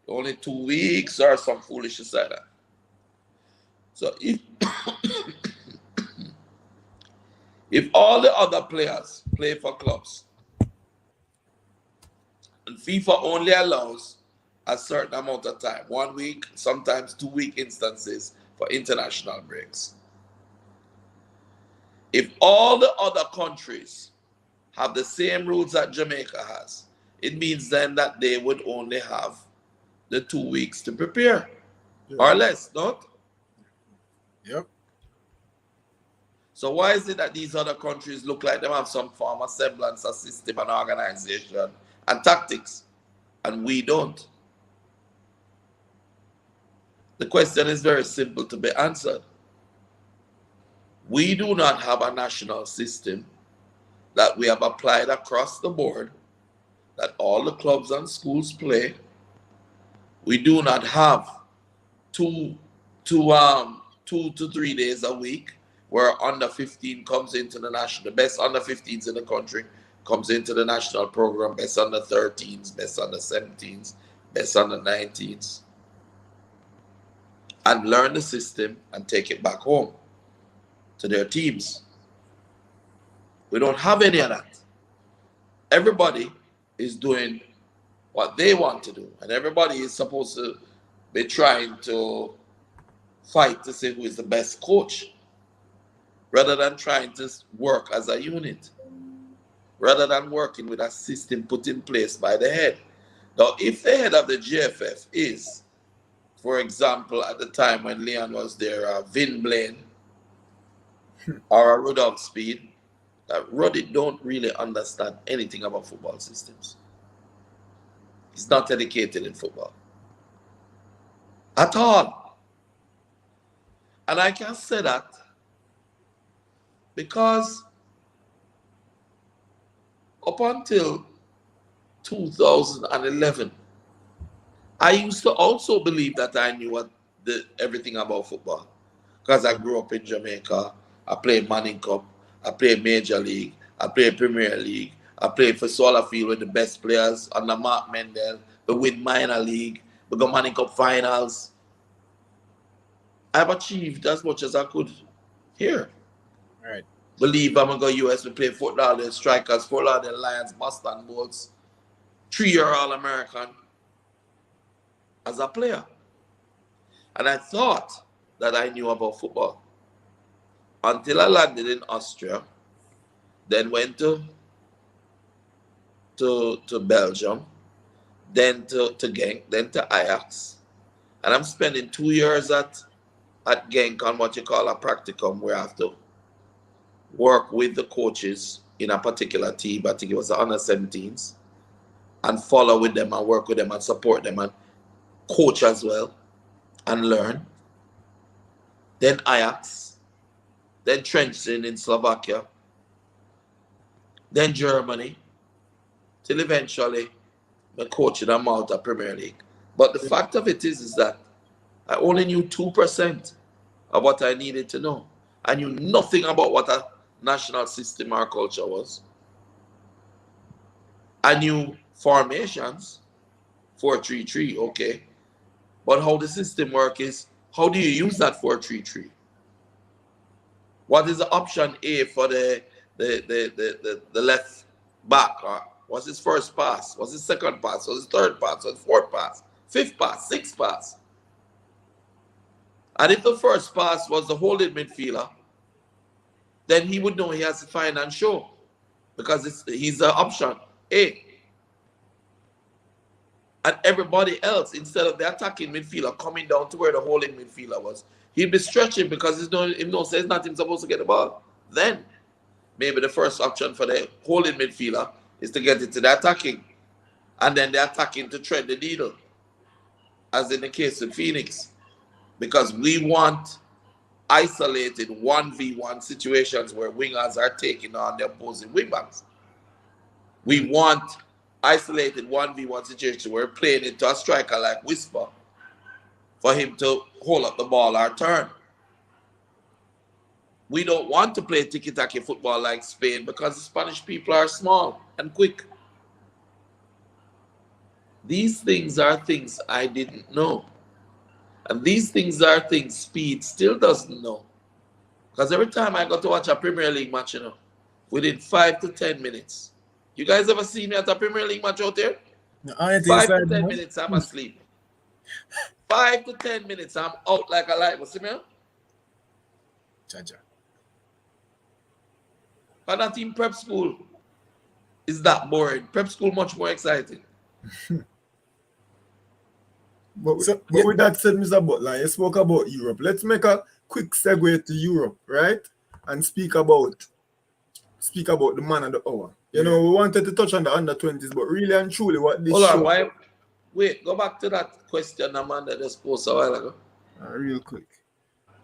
Only 2 weeks or some foolishness like that. So if all the other players play for clubs, and FIFA only allows a certain amount of time, 1 week, sometimes 2 week instances for international breaks. If all the other countries have the same rules that Jamaica has, it means then that they would only have the 2 weeks to prepare, or less, not? Yep. So why is it that these other countries look like them have some form of semblance of system and organization and tactics? and we don't. The question is very simple to be answered. We do not have a national system that we have applied across the board, that all the clubs and schools play. We do not have 2 to 3 days a week where under 15 comes into the national, the best under 15s in the country comes into the national program, best under 13s, best under 17s, best under 19s, and learn the system and take it back home to their teams. We don't have any of that. Everybody is doing what they want to do, and everybody is supposed to be trying to fight to see who is the best coach, rather than trying to work as a unit, rather than working with a system put in place by the head. Now, if the head of the GFF is, for example, at the time when Leon was there, Vin Blaine or a Rudolph Speed, Ruddy don't really understand anything about football systems. He's not educated in football at all. And I can say that because up until 2011, I used to also believe that I knew everything about football, because I grew up in Jamaica. I played Manning Cup, I played Major League, I played Premier League, I played for Solarfield with the best players under Mark Mendel. We win minor league, we got Manning Cup finals. I've achieved as much as I could here. Right. Believe I'm going to go US, we play Fort Lauderdale Strikers, Fort Lauderdale Lions, Boston Bolts, 3-year All-American as a player. And I thought that I knew about football until I landed in Austria, then went to Belgium, then to Genk, then to Ajax. And I'm spending 2 years at Genk on what you call a practicum, where I have to work with the coaches in a particular team. I think it was the under 17s, and follow with them and work with them and support them and coach as well and learn. Then Ajax, then Trenčín in Slovakia, then Germany, till eventually I coach in a Malta Premier League. But the fact of it is that I only knew 2% of what I needed to know. I knew nothing about what a national system or culture was. I knew formations, 4-3-3, okay. But how the system works is, how do you use that 4-3-3? What is the option A for the left back? Or what's his first pass? What's his second pass? What's his third pass? What's his fourth pass? Fifth pass? Sixth pass? And if the first pass was the holding midfielder, then he would know he has to find and show, because he's the option A. And everybody else, instead of the attacking midfielder coming down to where the holding midfielder was, he'd be stretching because he knows it's not him supposed to get the ball. Then maybe the first option for the holding midfielder is to get it to the attacking, and then the attacking to thread the needle, as in the case of Phoenix, because we want isolated 1v1 situations where wingers are taking on the opposing wingbacks. We want isolated 1v1 situations where we're playing into a striker like Whisper for him to hold up the ball or turn. We don't want to play tiki-taka football like Spain, because the Spanish people are small and quick. These things are things I didn't know. And these things are things Speed still doesn't know. Because every time I got to watch a Premier League match, within 5 to 10 minutes. You guys ever see me at a Premier League match out there? No, 5 to 10 minutes, I'm asleep. 5 to 10 minutes, I'm out like a light. What's the man? Chacha. But not in prep school. It's that boring. Prep school much more exciting. But with that said, Mr. Butler, you spoke about Europe. Let's make a quick segue to Europe, right? And speak about the man of the hour. We wanted to touch on the under-20s, but really and truly what this Hold on, show... Wait, go back to that question Amanda just posed a while ago. Real quick.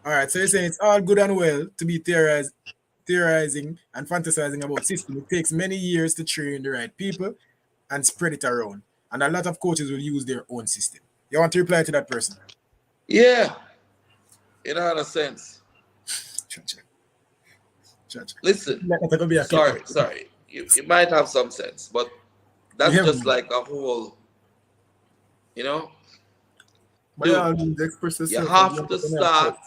All right, so you're saying it's all good and well to be theorizing and fantasizing about system. It takes many years to train the right people and spread it around. And a lot of coaches will use their own system. You want to reply to that person? Yeah, in a sense. Listen, sorry. You might have some sense, but that's just like a whole, you know. Dude, you have to start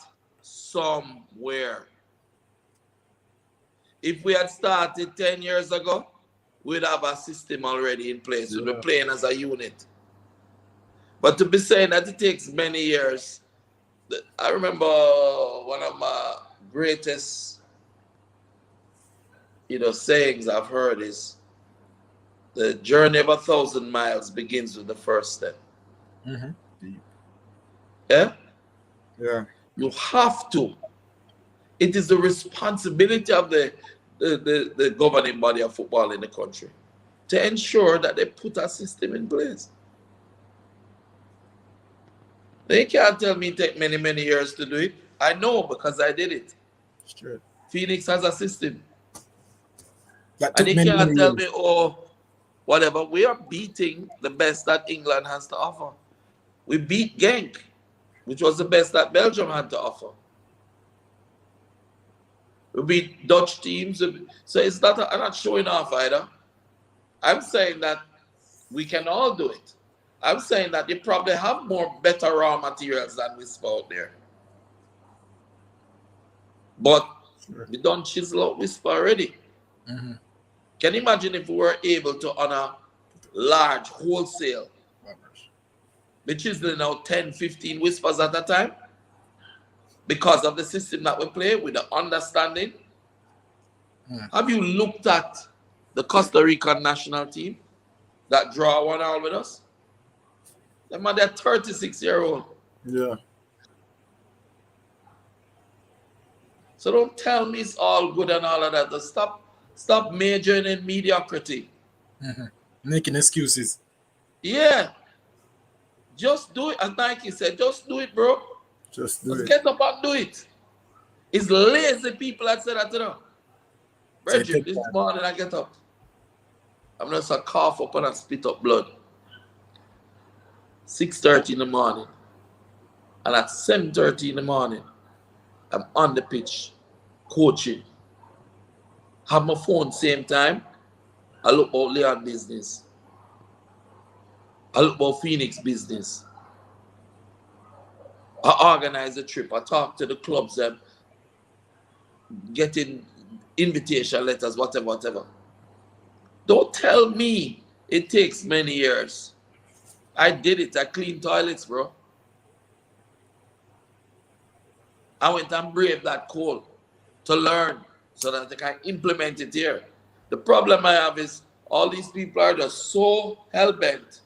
somewhere. If we had started 10 years ago, we'd have a system already in place. We'd be playing as a unit. But to be saying that it takes many years, I remember one of my greatest, sayings I've heard is, the journey of 1,000 miles begins with the first step. Mm-hmm. Yeah? Yeah. You have to. It is the responsibility of the governing body of football in the country to ensure that they put a system in place. They can't tell me it take many, many years to do it. I know because I did it. Sure. Phoenix has a system. And you can't tell me, whatever. We are beating the best that England has to offer. We beat Genk, which was the best that Belgium had to offer. We beat Dutch teams. So it's not, I'm not showing off either. I'm saying that we can all do it. I'm saying that they probably have better raw materials than Whisper out there. But we don't chisel out Whisper already. Mm-hmm. Can you imagine if we were able to honor large wholesale, which is now 10, 15 Whispers at a time? Because of the system that we play, with the understanding. Have you looked at the Costa Rican national team that draw 1-1 with us? They're 36-year-old. Yeah. So don't tell me it's all good and all of that. Just stop majoring in mediocrity. Mm-hmm. Making excuses. Yeah. Just do it. As Nike said, just do it, bro. Just get up and do it. It's lazy people that say that to them. Bridget, this morning I get up. I'm just a cough up and I spit up blood. 6:30 in the morning. And at 7:30 in the morning, I'm on the pitch, coaching. Have my phone same time. I look about Leon business. I look about Phoenix business. I organize a trip. I talk to the clubs and getting invitation letters, whatever. Don't tell me it takes many years. I did it. I cleaned toilets, bro. I went and braved that cold to learn so that I can implement it here. The problem I have is all these people are just so hell-bent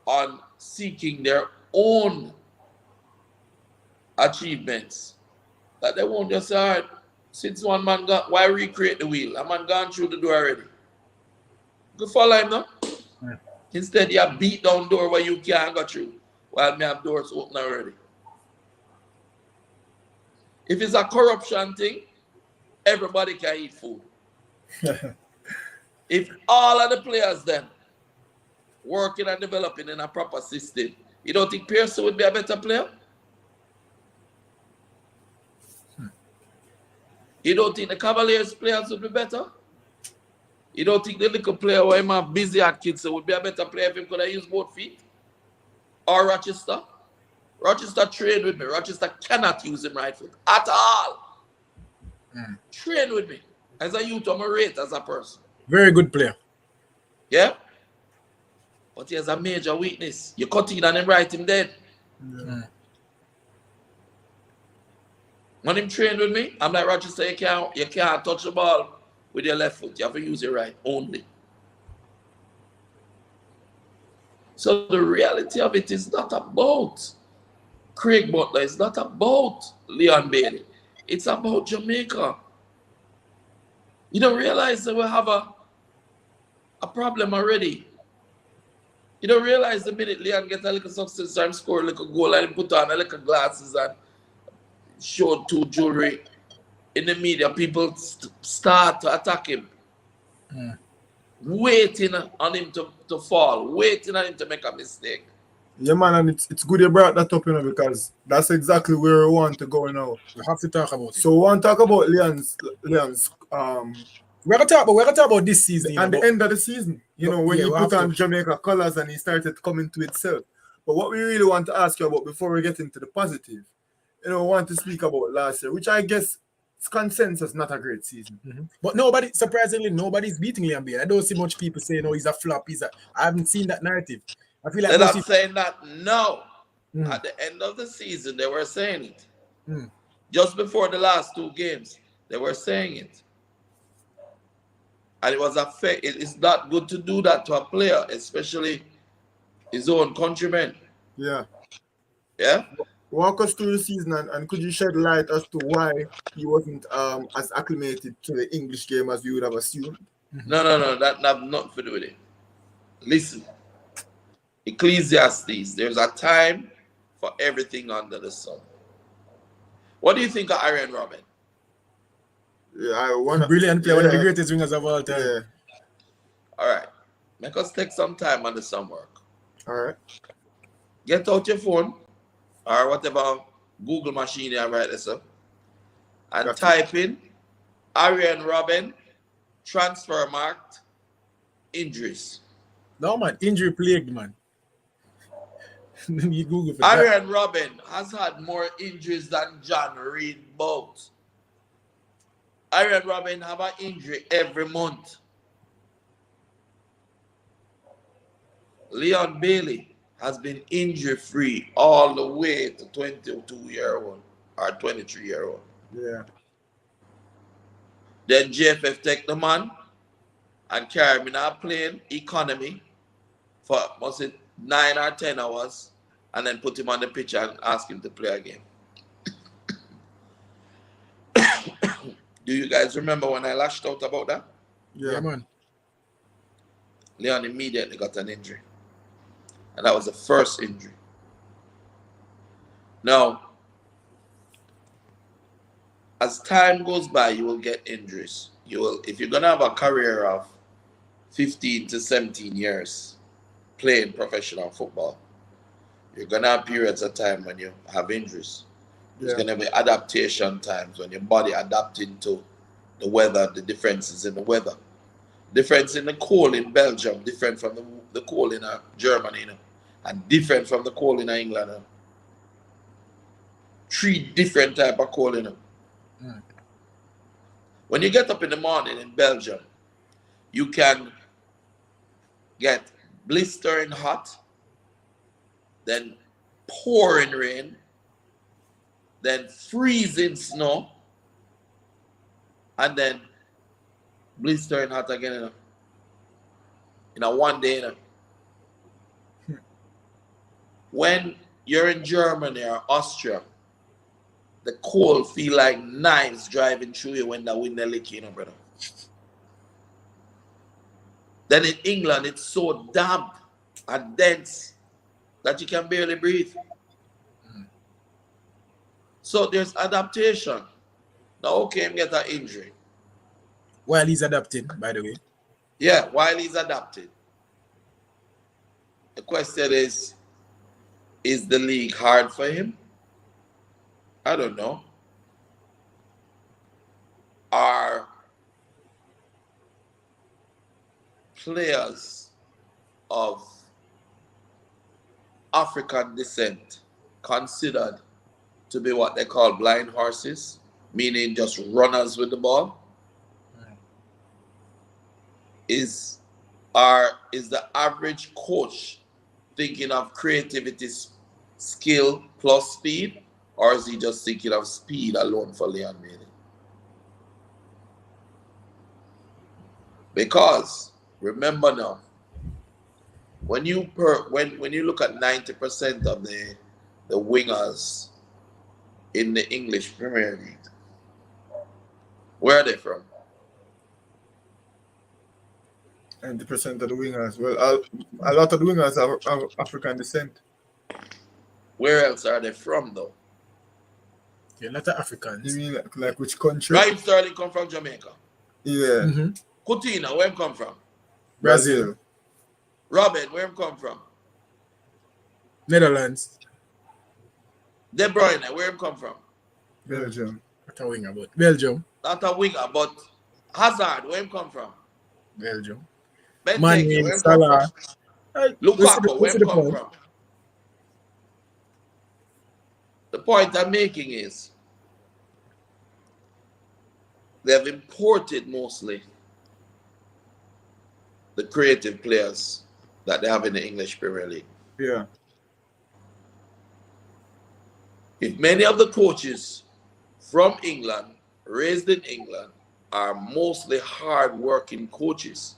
on seeking their own achievements that they won't just say, all right, since one man got, why recreate the wheel? A man gone through the door already. Good follow him now. Yeah. Instead, you have beat down door where you can't go through, while me have doors open already. If it's a corruption thing, everybody can eat food. If all of the players then working and developing in a proper system, you don't think Pearson would be a better player? You don't think the Cavaliers players would be better? You don't think the little player who I'm busy at kids would be a better player if he could have used both feet? Or Rochester? Rochester trained with me. Rochester cannot use him right foot at all. Train with me. As a youth, I'm a rate as a person. Very good player. Yeah? But he has a major weakness. You cut in and him right him dead. Yeah. When him trained with me, I'm like, Rochester, you can't touch the ball with your left foot. You have to use your right only. So the reality of it is not about Craig Butler. It's not about Leon Bailey. It's about Jamaica. You don't realize that we have a problem already. You don't realize the minute Leon get a little success and score a little goal and put on a little glasses and show two jewelry in the media, people start to attack him. Waiting on him to fall, waiting on him to make a mistake. Yeah, man, and it's good you brought that up, because that's exactly where we want to go now. We have to talk about it. So we want to talk about Leon's we're gonna talk about this season. And the end of the season, when he put on Jamaica colours and he started coming to itself. But what we really want to ask you about before we get into the positive, we want to speak about last year, which I guess is consensus not a great season. But surprisingly, nobody's beating Liam Bailey. I don't see much people saying, he's a flop. I haven't seen that narrative. I feel like they're not saying that now. At the end of the season, they were saying it. Just before the last two games, they were saying it. And it was it's not good to do that to a player, especially his own countrymen. Yeah. Yeah? Walk us through the season and could you shed light as to why he wasn't as acclimated to the English game as we would have assumed? No, that have nothing to do with it. Listen. Ecclesiastes, there's a time for everything under the sun. What do you think of Arjen Robben? Yeah, brilliant player, one of the greatest wingers of all time. Yeah. All right. Make us take some time on the sun work. All right. Get out your phone or whatever Google machine you have right there, and type in Arjen Robben transfer marked injuries. No, man. Injury plagued, man. You Google for Arjen Robben has had more injuries than John Reid Boat. Arjen Robben have an injury every month. Leon Bailey has been injury-free all the way to 22-year-old or 23-year-old. Yeah. Then JFF take the man and carry him in a plane economy for, 9 or 10 hours, and then put him on the pitch and ask him to play a game. Do you guys remember when I lashed out about that? Yeah, man. Leon immediately got an injury. And that was the first injury. Now, as time goes by, you will get injuries. If you're going to have a career of 15 to 17 years playing professional football, you're going to have periods of time when you have injuries. There's going to be adaptation times when your body adapting to the weather, the differences in the weather. Difference in the cold in Belgium, different from the cold in Germany, and different from the cold in England. 3 different type of cold. When you get up in the morning in Belgium, you can get blistering hot, then pouring rain, then freezing snow, and then blistering hot again in a one day. When you're in Germany or Austria, the cold feel like knives driving through you when the wind is licking, brother. Then in England, it's so damp and dense that you can barely breathe. So there's adaptation. Now, okay, him get an injury. While he's adapting, by the way. Yeah, while he's adapting. The question is the league hard for him? I don't know. Are players of African descent considered to be what they call blind horses, meaning just runners with the ball? Is the average coach thinking of creativity, skill plus speed, or is he just thinking of speed alone for Leon Bailey? Because remember now, when you look at 90% of the wingers in the English Premier League, where are they from? 90% of the wingers. Well, a lot of the wingers are African descent. Where else are they from, though? Yeah, a lot of Africans. You mean like which country? Raheem Sterling come from Jamaica. Yeah. Coutinho, where him come from? Brazil. Robin, where him come from? Netherlands. De Bruyne, where him come from? Belgium. Not a winger, but Belgium. Not a winger, but Hazard, where him come from? Belgium. Benteke, Mane, where him Salah. come from? Lukaku, where him come from? The point I'm making is they have imported mostly the creative players that they have in the English Premier League. Yeah. If many of the coaches from England, raised in England, are mostly hard-working coaches,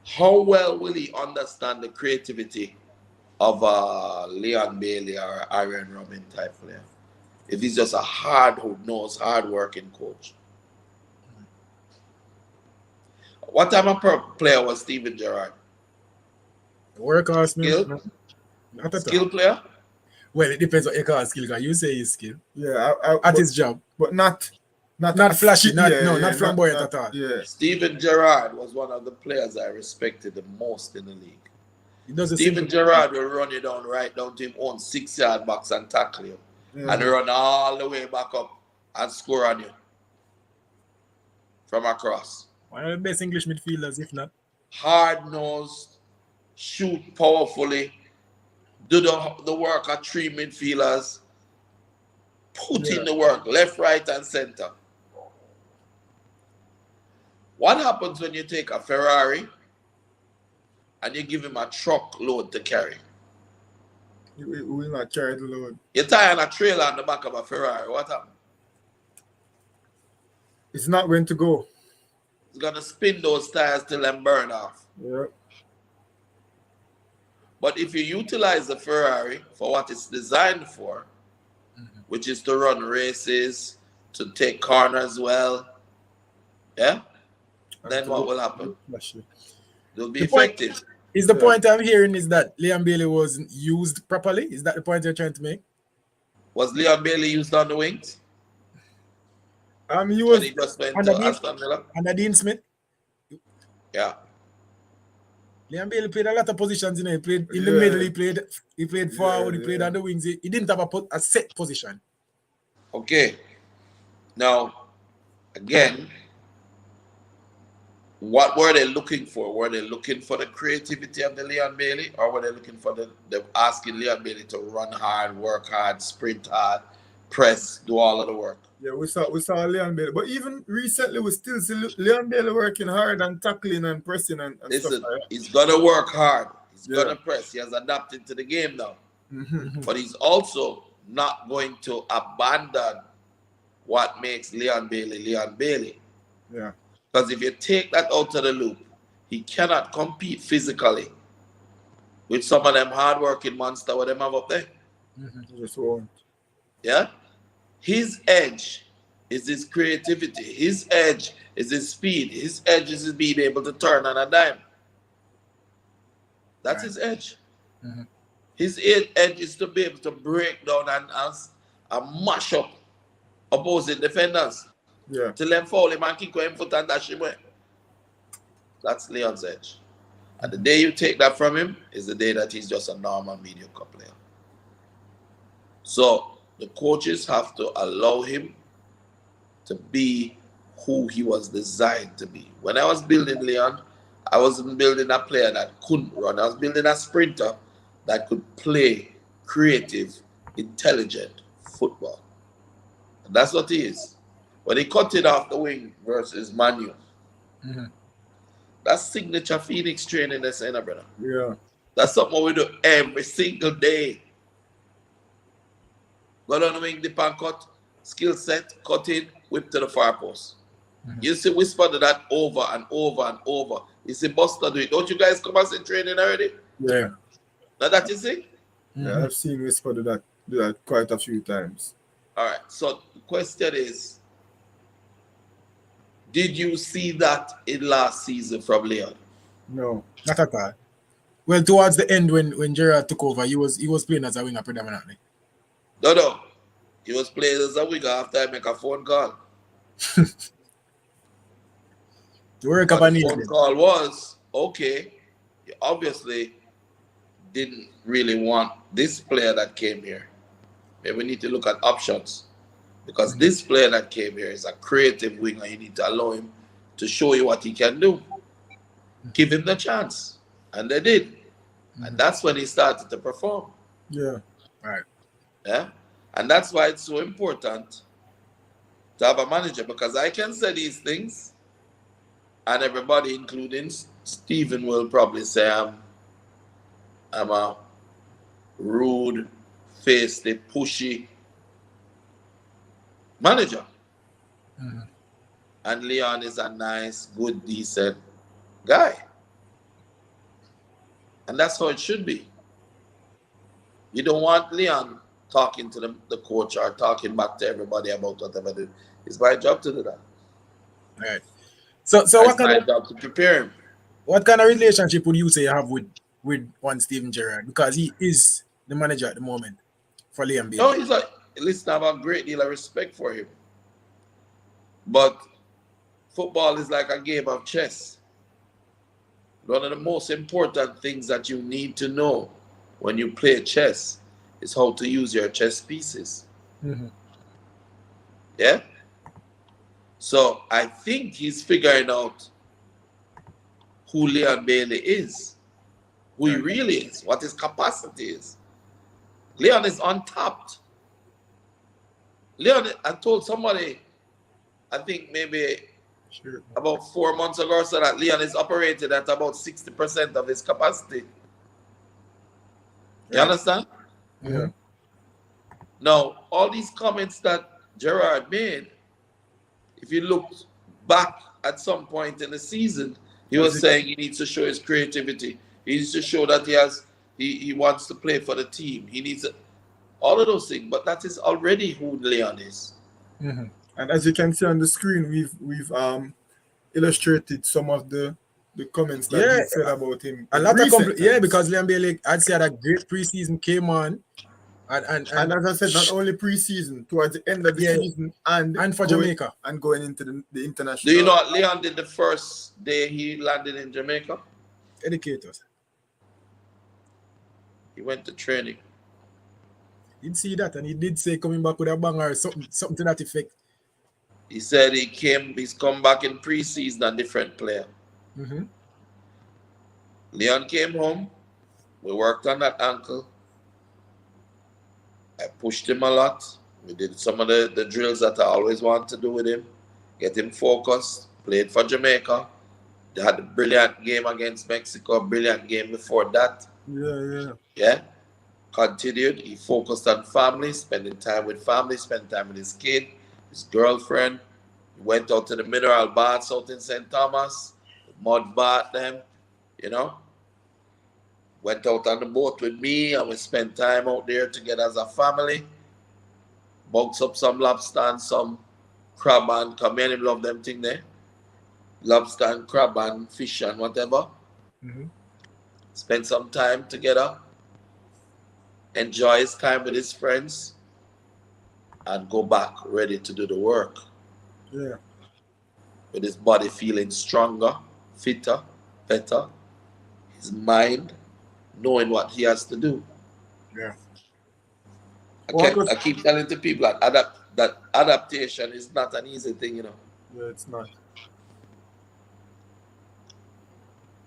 how well will he understand the creativity of a Leon Bailey or Aaron Robin type player if he's just a hard-nosed, hard-working coach? What type of player was Steven Gerrard? Workhorse, Skill? man. Not at Skill all. player? Well, it depends what you call skill. Because you say his skill. Yeah. At his job. But not flashy. Not yeah, flamboyant at all. Yeah. Steven Gerrard was one of the players I respected the most in the league. He does Steven Gerrard will run you down right down to him own 6-yard box and tackle you. And run all the way back up and score on you from across. One of the best English midfielders, if not. Hard-nosed, shoot powerfully, do the work of 3 midfielders, put in the work, left, right, and center. What happens when you take a Ferrari and you give him a truckload to carry? He will not carry the load. You tie on a trailer on the back of a Ferrari, what happens? It's not going to go. It's going to spin those tires till them burn off. Yeah. But if you utilize the Ferrari for what it's designed for, which is to run races, to take corners well, yeah, then what will happen? They'll be effective. Is the point I'm hearing is that Leon Bailey wasn't used properly? Is that the point you're trying to make? Was Leon Bailey used on the wings? He was when he just went to Aston Villa? Under Dean Smith? Yeah. Leon Bailey played a lot of positions, you know. He played in the middle, he played forward, he played on the wings. He didn't have a set position. Okay. Now, again, what were they looking for? Were they looking for the creativity of the Leon Bailey, or were they looking for the asking Leon Bailey to run hard, work hard, sprint hard, press, do all of the work? Yeah, we saw Leon Bailey. But even recently, we still see Leon Bailey working hard and tackling and pressing and Listen, stuff like that. he's going to work hard. He's going to press. He has adapted to the game now. But he's also not going to abandon what makes Leon Bailey Leon Bailey. Yeah. Because if you take that out of the loop, he cannot compete physically with some of them hard-working monsters what them have up there. Just won't. Yeah? His edge is his creativity. His edge is his speed. His edge is his being able to turn on a dime. That's his edge. His edge is to be able to break down and mash up opposing defenders. Yeah. Till them foul him and kick him foot and dash him away. That's Leon's edge. And the day you take that from him is the day that he's just a normal mediocre player. So the coaches have to allow him to be who he was designed to be. When I was building Leon, I wasn't building a player that couldn't run. I was building a sprinter that could play creative, intelligent football. And that's what he is. When he cut it off the wing versus Manu, that's signature Phoenix training that's in, brother. Yeah. That's something we do every single day. Go down the wing, dip and cut, skill set, cut in, whip to the far post. You see, we spotted that over and over and over. You see Buster do it. Don't you guys come and see training already? Yeah. Now that you see? Yeah, I've seen Whisper do that quite a few times. All right. So the question is, Did you see that in last season from Leon? No. Not at all. Well, towards the end when Gerrard took over, he was playing as a winger predominantly. No. He was playing as a winger after I make a phone call. The World Cup But and the phone call was, okay, you obviously didn't really want this player that came here. Maybe we need to look at options. Because this player that came here is a creative winger. You need to allow him to show you what he can do. Give him the chance. And they did. And that's when he started to perform. Yeah. Right. Yeah. And that's why it's so important to have a manager, because I can say these things and everybody, including Stephen, will probably say I'm a rude, feisty, pushy manager. And Leon is a nice, good, decent guy. And that's how it should be. You don't want Leon talking to the coach or talking back to everybody about whatever they do. It's my job to do that. Right. So It's my job to prepare him. what kind of relationship would you say you have with one Steven Gerrard? Because he is the manager at the moment for Liam Bailey. No, he's like, listen, I have a great deal of respect for him. But football is like a game of chess. One of the most important things that you need to know when you play chess is how to use your chess pieces. Yeah? So I think he's figuring out who Leon Bailey is, who he really is, what his capacity is. Leon is untapped. Leon, I told somebody, I think maybe about 4 months ago or so, that Leon is operated at about 60% of his capacity. You understand? Yeah. Now, all these comments that Gerrard made, if you look back at some point in the season, he was saying he needs to show his creativity. He needs to show that he wants to play for the team. He needs all of those things, but that is already who Leon is. And as you can see on the screen, we've illustrated some of the comments that he said about him. A lot of because Liam Bailey, I'd say, had a great preseason, came on. And as I said, not only preseason, towards the end of the season, and for Jamaica, and going into the international. Do you know what Leon did the first day he landed in Jamaica? Educate us. He went to training. He'd see that, and he did say coming back with a bang or something to that effect. He said he's come back in preseason a different player. Leon came home. We worked on that ankle. I pushed him a lot. We did some of the drills that I always want to do with him. Get him focused. Played for Jamaica. They had a brilliant game against Mexico. A brilliant game before that. Yeah. Continued. He focused on family, spending time with family, spending time with his kid, his girlfriend. He went out to the mineral baths out in St. Thomas. Mud bath them, Went out on the boat with me and we spent time out there together as a family. Boxed up some lobster and some crab and come in and love them thing there. Lobster and crab and fish and whatever. Spend some time together. Enjoy his time with his friends. And go back ready to do the work. Yeah. With his body feeling stronger, fitter, better. His mind knowing what he has to do. Yeah. I keep telling the people that adaptation is not an easy thing, Yeah, it's not.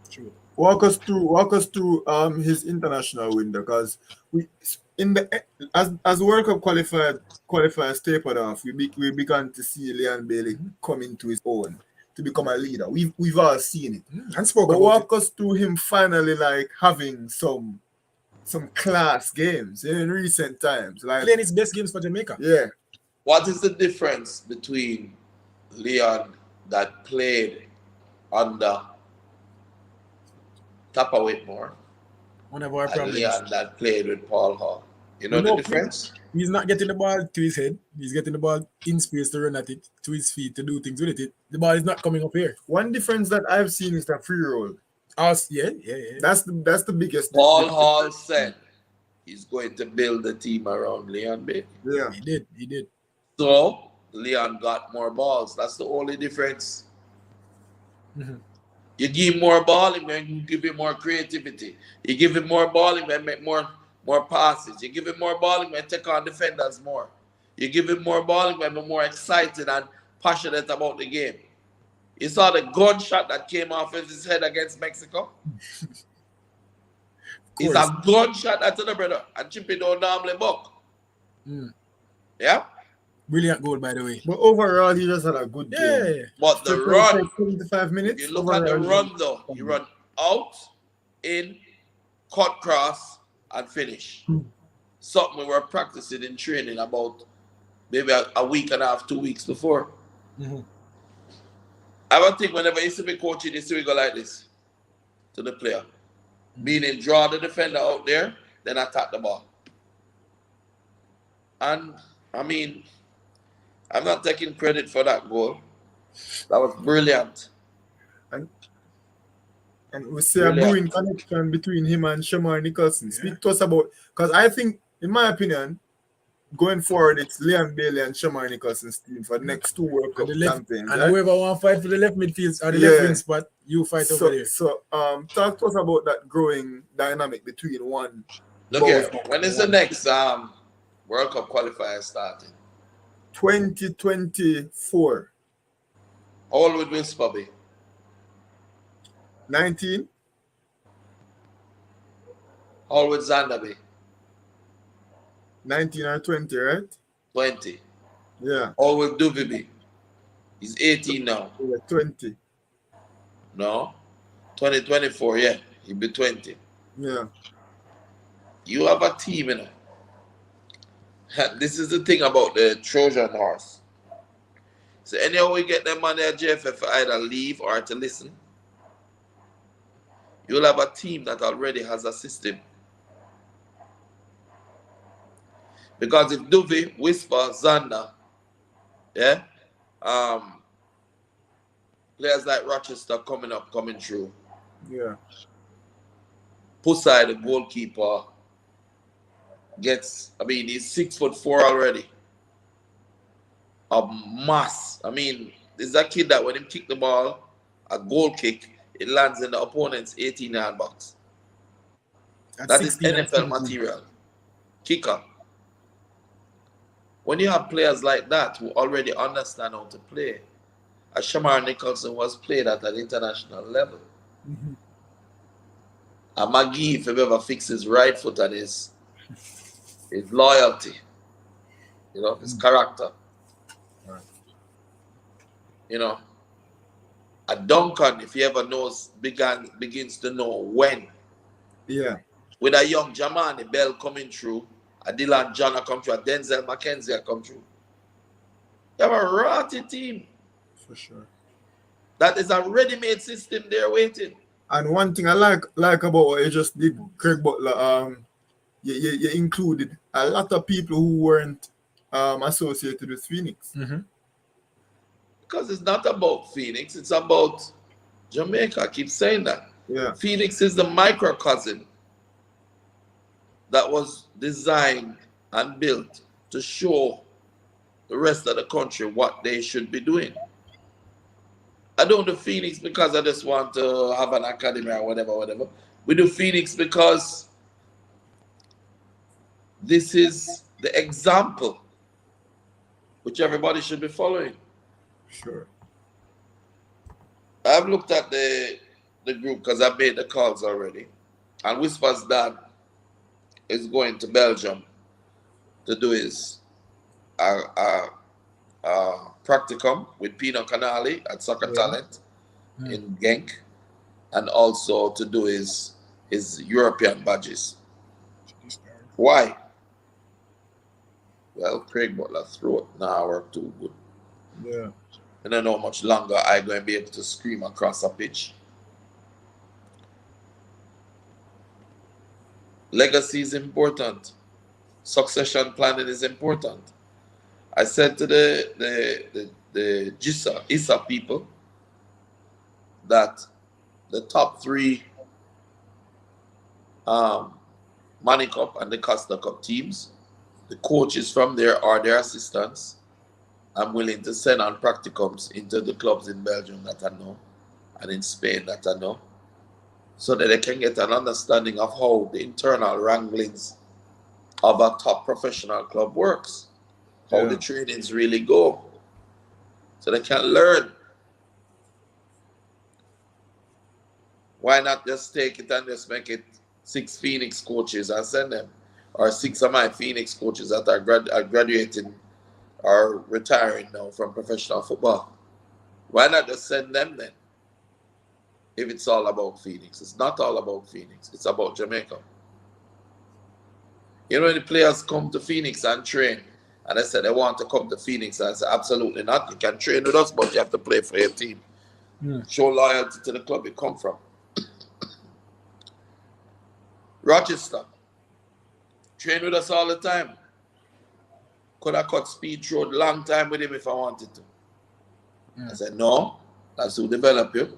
True. Walk us through his international window, because as World Cup qualifiers tapered off, we began to see Leon Bailey come into his own to become a leader. We've all seen it. And spoke but about walk us through him finally having some class games in recent times. Playing his best games for Jamaica. Yeah. What is the difference between Leon that played under Tapa Whitmore One of our and problems. Leon that played with Paul Hall? You know the difference? He's not getting the ball to his head. He's getting the ball in space to run at it, to his feet, to do things with it. The ball is not coming up here. One difference that I've seen is the free roll. Yeah. That's the biggest. Paul Hall said he's going to build a team around Leon Bailey. Yeah. He did. So Leon got more balls. That's the only difference. Mm-hmm. You give him more ball, and you give him more creativity. You give him more ball, and make more passes. You give him more ball, and take on defenders more. You give him more ball, and be more excited and passionate about the game. You saw the gunshot that came off of his head against Mexico. It's a gunshot at the brother and chipping down normally buck. Yeah. Brilliant goal, by the way. But overall, he just had a good game. But the run, 75 minutes. if you look at the run though, you run out, in, cut cross, and finish. Something we were practicing in training about maybe a week and a half, 2 weeks before. I would think whenever you see me coaching, you see we go like this to the player. Meaning draw the defender out there, then attack the ball. And I mean, I'm not taking credit for that goal. That was brilliant. And we see a brewing connection between him and Shamar Nicholson. Speak to us about, because I think, in my opinion, going forward, it's Leon Bailey and Shamar Nicholson's team for the next 2 World Cup campaigns. And whoever want to fight for the left midfield or the left wing spot, you fight over there. So, talk to us about that growing dynamic between one. Look here, when is the next World Cup qualifier starting? 2024. How old would Whisper be? 19. How old would Xander be? 19 or 20, right? 20. Yeah. How old would Duvey be? He's 18 now. Yeah, 20. No? 2024, yeah. He'll be 20. Yeah. You have a team, you know. This is the thing about the Trojan horse. So anyhow we get them on their JFF to either leave or to listen, you'll have a team that already has a system. Because if Duvey, Whisper, Xander, players like Rochester coming through. Yeah. Pusai, the goalkeeper, he's 6'4" already. A mass. I mean, there's a kid that when him kick the ball, a goal kick, it lands in the opponent's 18-yard box. That is NFL material. Kicker. When you have players like that who already understand how to play, as Shamar Nicholson was played at an international level. And McGee, if he ever fixes his right foot and his loyalty, his character. A Duncan, if he ever begins to know when. Yeah. With a young Jamani Bell coming through, a Dylan John come through, a Denzel McKenzie come through. You have a rotty team. For sure. That is a ready-made system there waiting. And one thing I like about what you just did, Craig Butler, you included a lot of people who weren't associated with Phoenix. Because it's not about Phoenix, it's about Jamaica. I keep saying that. Yeah. Phoenix is the microcosm that was designed and built to show the rest of the country what they should be doing. I don't do Phoenix because I just want to have an academy or whatever. We do Phoenix because this is the example which everybody should be following. Sure. I've looked at the group because I've made the calls already. And Whisper's dad is going to Belgium to do his practicum with Pino Canali at Soccer Talent in Genk, and also to do his European badges. Why? Well, Craig Butler's throat now work too good. Yeah. I don't know how much longer I'm going to be able to scream across a pitch. Legacy is important. succession planning is important. I said to the ISA people that the top three Money Cup and the Costa Cup teams, the coaches from there are their assistants. I'm willing to send on practicums into the clubs in Belgium that I know and in Spain that I know, so that they can get an understanding of how the internal wranglings of a top professional club works, how the trainings really go, so they can learn. Why not just take it and just make it 6 Phoenix coaches and send them, or 6 of my Phoenix coaches that are graduating or retiring now from professional football? Why not just send them then? If it's all about Phoenix, it's not all about Phoenix. It's about Jamaica. You know, when the players come to Phoenix and train, and they say they want to come to Phoenix, I say absolutely not. You can train with us, but you have to play for your team. Show loyalty to the club you come from. Rochester, train with us all the time. Could have cut speed through a long time with him if I wanted to. I said, no, that's who develop you.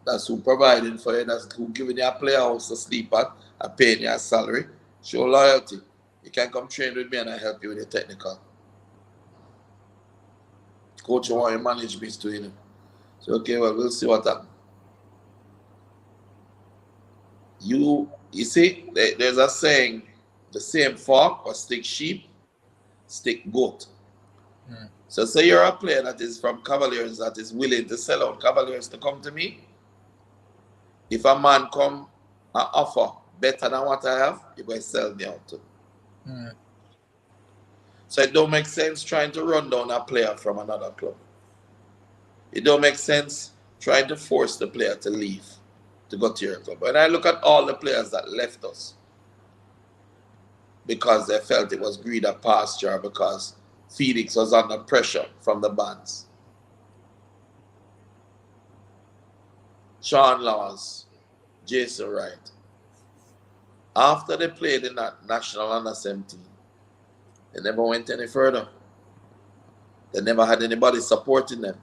That's who providing for you. That's who giving you a player house to sleep at and paying you a salary. Show loyalty. You can come train with me and I help you with your technical. Coach, you want to manage me to him. So, okay, well, we'll see what happens. You see, there's a saying, the same fork or stick sheep, stick goat. So say you're a player that is from Cavaliers that is willing to sell out Cavaliers to come to me. If a man come and offer better than what I have, you're going to sell me out too. So it don't make sense trying to run down a player from another club. It don't make sense trying to force the player to leave, to go to your club. And I look at all the players that left us because they felt it was greed of pasture, because Phoenix was under pressure from the bands. Sean Laws, Jason Wright. After they played in that national under 17, they never went any further. They never had anybody supporting them.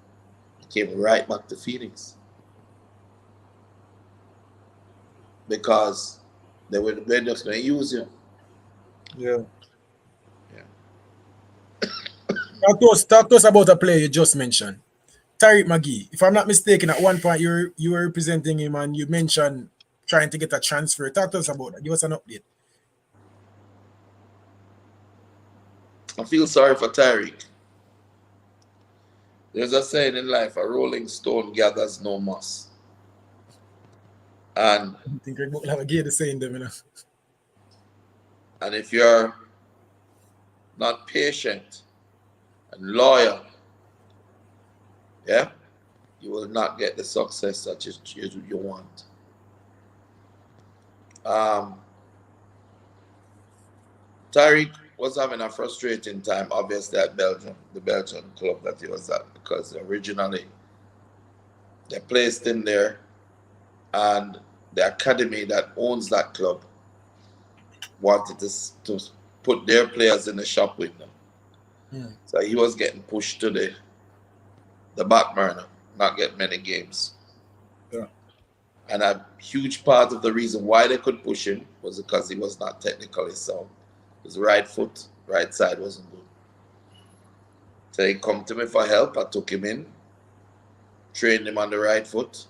They came right back to Phoenix. Because they're just going to use you. Talk to us about a player you just mentioned, Tariq McGee. If I'm not mistaken, at one point you were representing him and you mentioned trying to get a transfer. Talk to us about that. Give us an update. I feel sorry for Tariq. There's a saying in life, a rolling stone gathers no moss. And I think Greg Butler have the saying them, you know. And if you're not patient and loyal, you will not get the success that you want. Tariq was having a frustrating time, obviously, at Belgium, the Belgian club that he was at, because originally they placed him there, and the academy that owns that club wanted to put their players in the shop with them. So he was getting pushed to the back burner, not get many games. And a huge part of the reason why they could push him was because he was not technically sound. His right foot, right side wasn't good. So he come to me for help. I took him in, trained him on the right foot,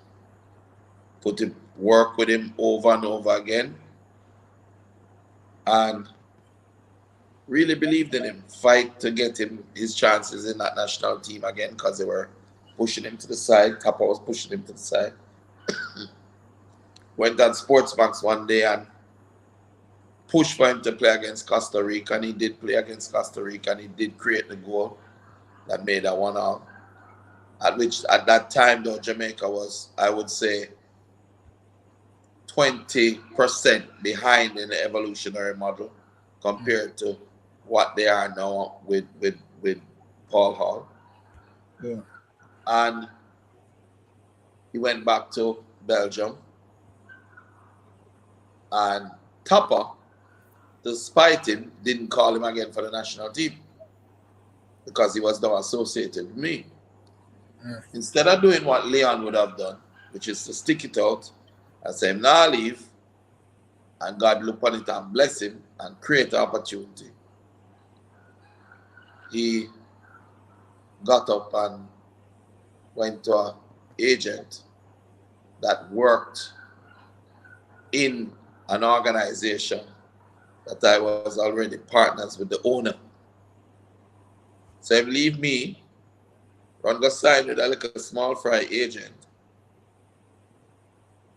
work with him over and over again, and really believed in him. Fight to get him his chances in that national team again, because they were pushing him to the side. Kappa was pushing him to the side. Went on Sportsmax one day and pushed for him to play against Costa Rica, and he did play against Costa Rica, and he did create the goal that made that 1-0. At that time, though, Jamaica was, I would say, 20% behind in the evolutionary model compared to what they are now with Paul Hall. And he went back to Belgium, and Topper to spite him, didn't call him again for the national team because he was now associated with me. Instead of doing what Leon would have done, which is to stick it out and say, nah, leave, and God look on it and bless him and create an opportunity, he got up and went to an agent that worked in an organization that I was already partners with the owner. So he leave me, run go sign with a little small fry agent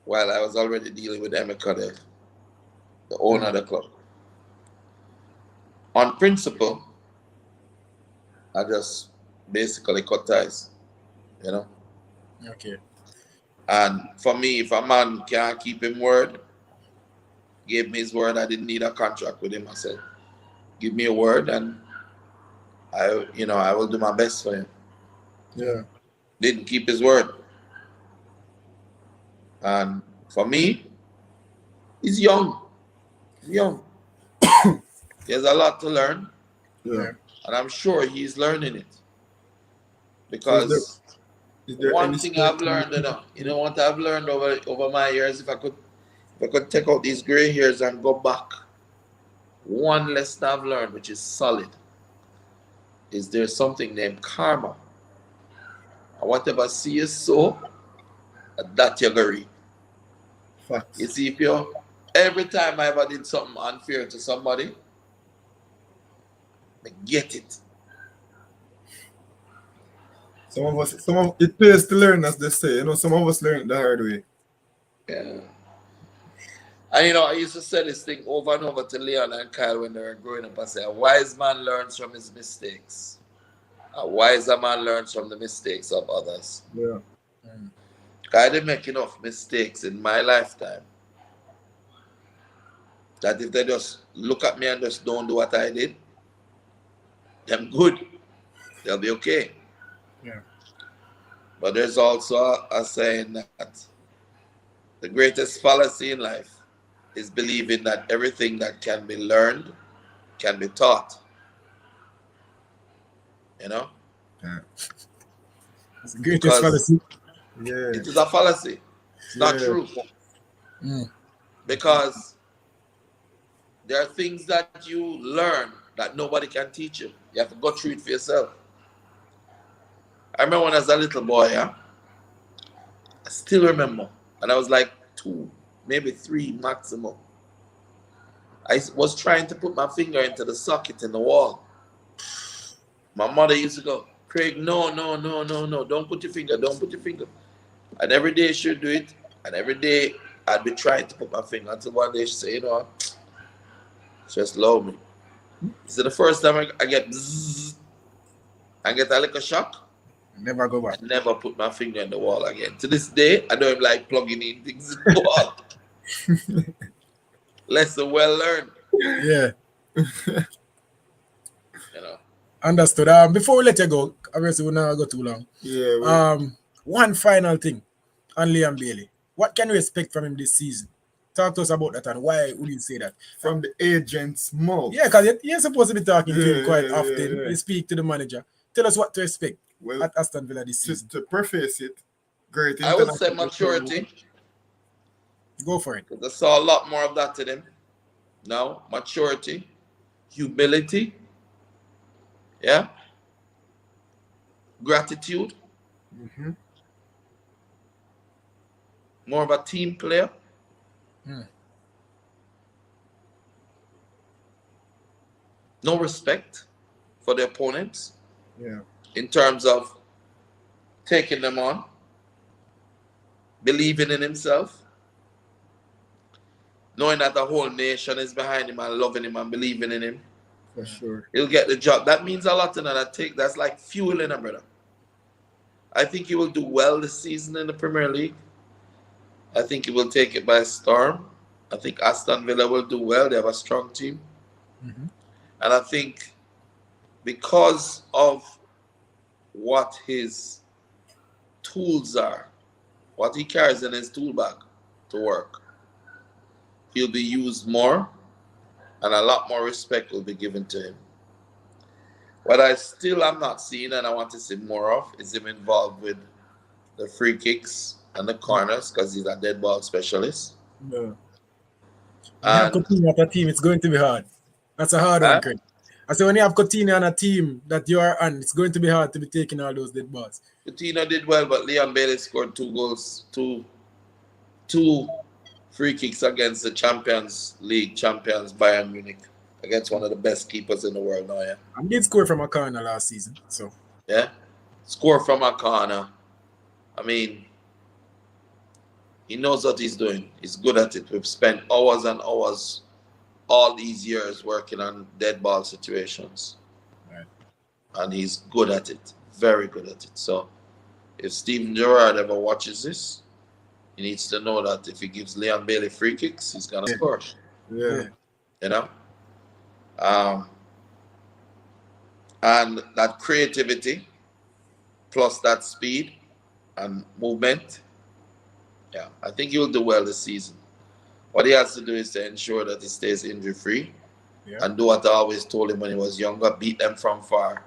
while I was already dealing with Emeka, the owner of the club. On principle, I just basically cut ties, you know. Okay. And for me, if a man can't keep his word, gave me his word, I didn't need a contract with him. I said, give me a word and I will do my best for him. Yeah. Didn't keep his word. And for me, he's young. He's young. He has a lot to learn. Yeah. And I'm sure he's learning it. So Because is there one any thing I've learned, you know what I've learned over my years, if I could take out these gray hairs and go back, one lesson I've learned, which is solid, is there's something named karma. And whatever see you sow, that you're going to reap. facts? You see, if you every time I ever did something unfair to somebody, I get it. It pays to learn, as they say. Some of us learn it the hard way. Yeah. And I used to say this thing over and over to Leon and Kyle when they were growing up. I say, a wise man learns from his mistakes. A wiser man learns from the mistakes of others. Yeah. I didn't make enough mistakes in my lifetime that if they just look at me and just don't do what I did, I'm good. They'll be okay. Yeah. But there's also a saying that the greatest fallacy in life is believing that everything that can be learned can be taught. You know? Yeah. It's the greatest Because fallacy. Yeah. it is a fallacy. It's not Yeah. true. Because there are things that you learn that nobody can teach you. You have to go through it for yourself. I remember when I was a little boy, I still remember. And I was like 2, maybe 3 maximum. I was trying to put my finger into the socket in the wall. My mother used to go, Craig, no, don't put your finger, don't put your finger. And every day she would do it, and every day I'd be trying to put my finger until one day she said, just love me. This is the first time I get bzzz, I get a little shock. Never go back. I never put my finger in the wall again. To this day, I don't even like plugging in things in the wall. Lesson well learned. Yeah. You know. Understood. Before we let you go, obviously we're not gonna go too long. Yeah. One final thing on Liam Bailey. What can we expect from him this season? Talk to us about that and why would you say that? From the agent's mouth. Yeah, because you're supposed to be talking to him quite Yeah, often. yeah. You speak to the manager. Tell us what to expect Well, at Aston Villa this just season. to preface it, great I would say international maturity. Go for it. Because I saw a lot more of that in him. Now, maturity, humility, yeah, gratitude, more of a team player. No respect for the opponents. Yeah. In terms of taking them on, believing in himself, knowing that the whole nation is behind him and loving him and believing in him. For sure. He'll get the job. That means a lot to him. That's like fuel in a brother. I think he will do well this season in the Premier League. I think he will take it by storm. I think Aston Villa will do well. They have a strong team. And I think because of what his tools are, what he carries in his tool bag to work, he'll be used more and a lot more respect will be given to him. What I still am not seeing and I want to see more of is him involved with the free kicks and the corners because he's a dead ball specialist. Yeah. When you have And Coutinho at a team, it's going to be hard. That's a hard one, Craig. I say when you have Coutinho on a team that you are on, it's going to be hard to be taking all those dead balls. Coutinho did well, but Leon Bailey scored 2 goals, two free kicks against the Champions League champions Bayern Munich, against one of the best keepers in the world now, yeah. And did score from a corner last season, so. Yeah, score from a corner. I mean, he knows what he's doing. He's good at it. We've spent hours and hours all these years working on dead ball situations. Right. And he's good at it. Very good at it. So if Steven Gerrard ever watches this, he needs to know that if he gives Leon Bailey free kicks, he's going to score. Yeah. You know? And that creativity plus that speed and movement, yeah, I think he'll do well this season. What he has to do is to ensure that he stays injury-free and do what I always told him when he was younger, beat them from far.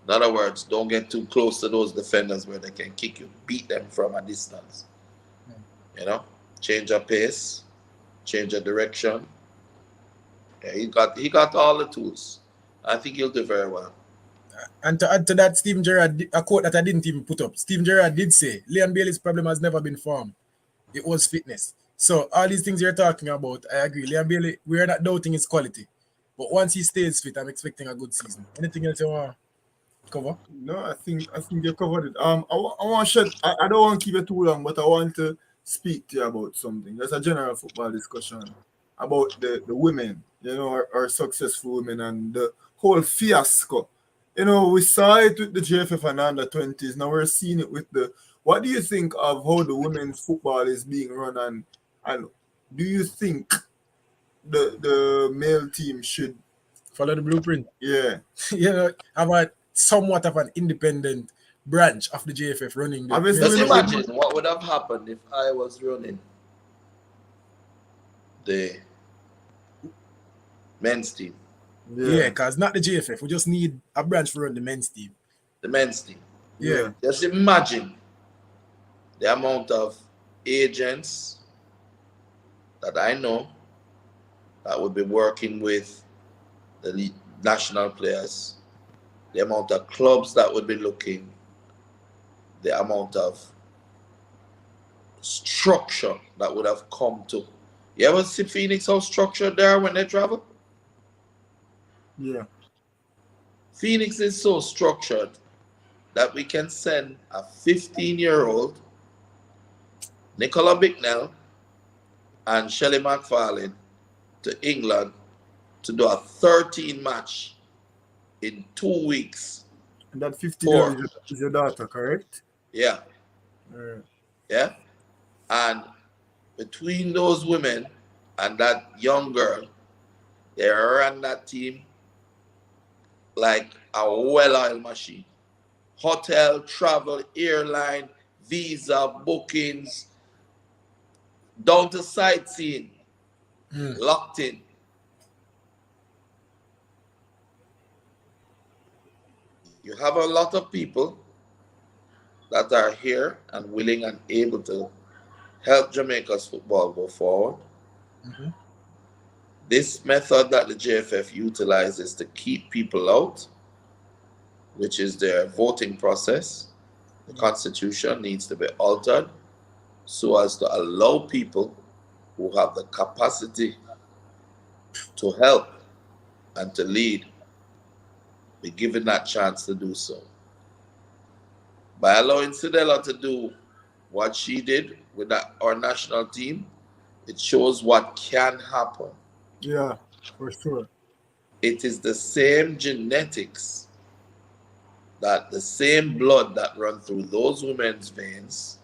In other words, don't get too close to those defenders where they can kick you. Beat them from a distance. You know? Change your pace, change your direction. Yeah, he got all the tools. I think he'll do very well. And to add to that, Steven Gerrard, a quote that I didn't even put up. Steven Gerrard did say, Leon Bailey's problem has never been form. It was fitness. So all these things you're talking about, I agree. Leon Bailey, we're not doubting his quality. But once he stays fit, I'm expecting a good season. Anything else you want to cover? No, I think you covered it. I want to shed. I don't want to keep it too long, but I want to speak to you about something. There's a general football discussion about the women, you know, our successful women and the whole fiasco. You know, we saw it with the JFF and under 20s. Now we're seeing it with the. What do you think of how the women's football is being run, and do you think the male team should follow the blueprint? Yeah. You know, have a somewhat of an independent branch of the JFF running. Just imagine what would have happened if I was running the men's team. Yeah, because not the JFF. We just need a branch to run the men's team. The men's team. Yeah. Just imagine the amount of agents that I know that would be working with the national players, the amount of clubs that would be looking, the amount of structure that would have come to. You ever see Phoenix how structured they are when they travel? Yeah. Phoenix is so structured that we can send a 15-year-old, Nicola Bicknell and Shelley McFarlane to England to do a 13 match in 2 weeks. And that 15-year-old is your daughter, correct? Yeah. Yeah. And between those women and that young girl, they ran that team like a well-oiled machine. Hotel, travel, airline, visa, bookings, down to sightseeing, locked in. You have a lot of people that are here and willing and able to help Jamaica's football go forward. This method that the JFF utilizes to keep people out, which is their voting process, the constitution needs to be altered so as to allow people who have the capacity to help and to lead be given that chance to do so. By allowing Sidela to do what she did with our national team, it shows what can happen. Yeah, for sure. It is the same genetics, that the same blood that run through those women's veins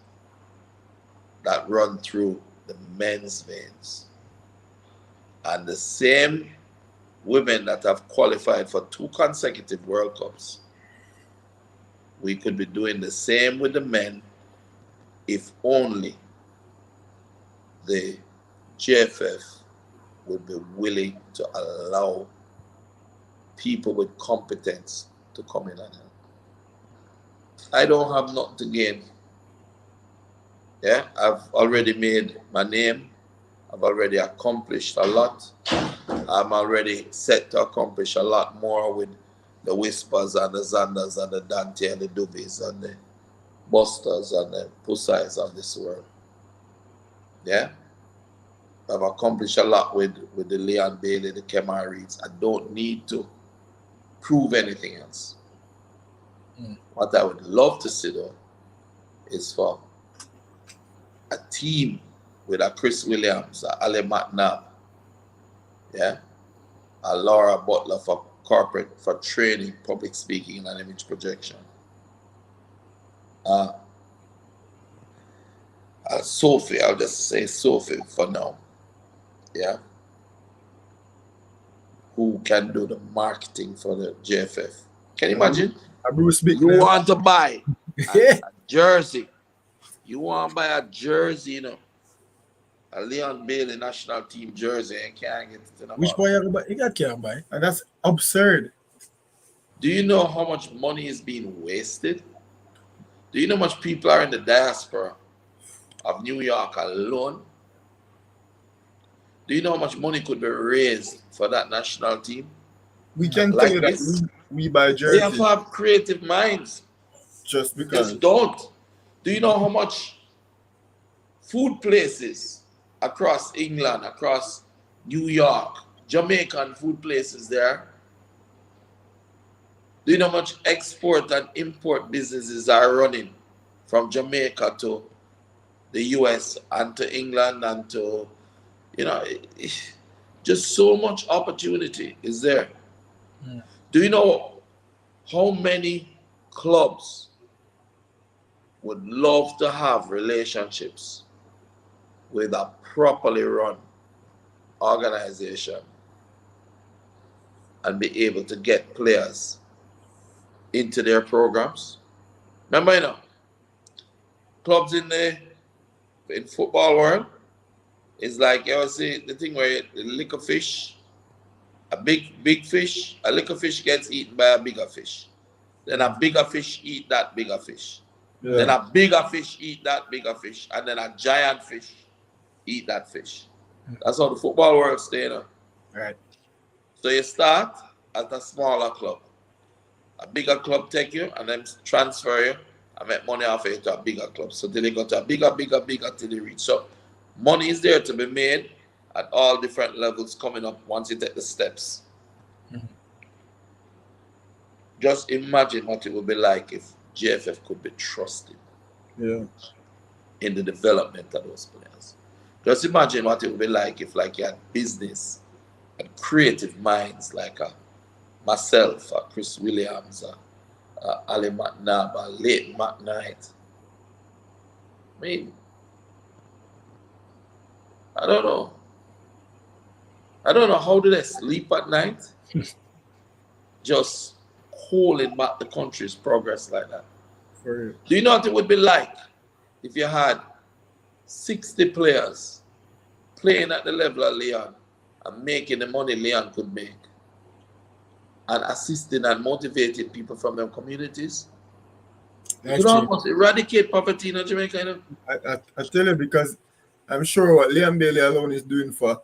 that run through the men's veins. And the same women that have qualified for 2 consecutive World Cups. We could be doing the same with the men if only the JFF would be willing to allow people with competence to come in and help. I don't have nothing to gain. Yeah, I've already made my name. I've already accomplished a lot. I'm already set to accomplish a lot more with the Whispers and the Zanders and the Dante and the Dubbies and the Busters and the Pussies of this world. Yeah? I've accomplished a lot with the Leon Bailey, the Kemar Reeds. I don't need to prove anything else. What I would love to see though is for a team with a Chris Williams, a Ali McNabb, yeah, a Laura Butler for corporate, for training, public speaking, and image projection. Sophie, I'll just say Sophie for now, yeah, who can do the marketing for the JFF. Can you imagine? You want to buy a jersey. You want to buy a jersey, you know, a Leon Bailey national team jersey and can't get it in a Which boy you can't buy? And that's absurd. Do you know how much money is being wasted? Do you know how much people are in the diaspora of New York alone? Do you know how much money could be raised for that national team? We can tell you that we buy jerseys. They have to have creative minds. Just because. Just don't. Do you know how much food places across England, across New York, Jamaican food places there? Do you know how much export and import businesses are running from Jamaica to the US and to England and to, you know, just so much opportunity is there. Do you know how many clubs would love to have relationships with a properly run organization and be able to get players into their programs? Remember, you know, clubs in football world is like, you ever see the thing where the lick of fish, a big fish, a little fish gets eaten by a bigger fish. Then a bigger fish eat that bigger fish. Yeah. Then a bigger fish eat that bigger fish. And then a giant fish eat that fish. That's how the football world stays, you know? Right. So you start at a smaller club. A bigger club take you and then transfer you and make money off it to a bigger club. So till they go to a bigger till they reach. So money is there to be made at all different levels coming up once you take the steps. Just imagine what it would be like if JFF could be trusted in the development of those players. Just imagine what it would be like if, like, you had business and creative minds like myself, Chris Williams, Ali McNabb, late McKnight. I mean, I don't know. How do they sleep at night? Just holding back the country's progress like that. Do you know what it would be like if you had 60 players playing at the level of Leon and making the money Leon could make and assisting and motivating people from their communities? You could almost eradicate poverty in Jamaica. You know? I tell you, because I'm sure what Leon Bailey alone is doing for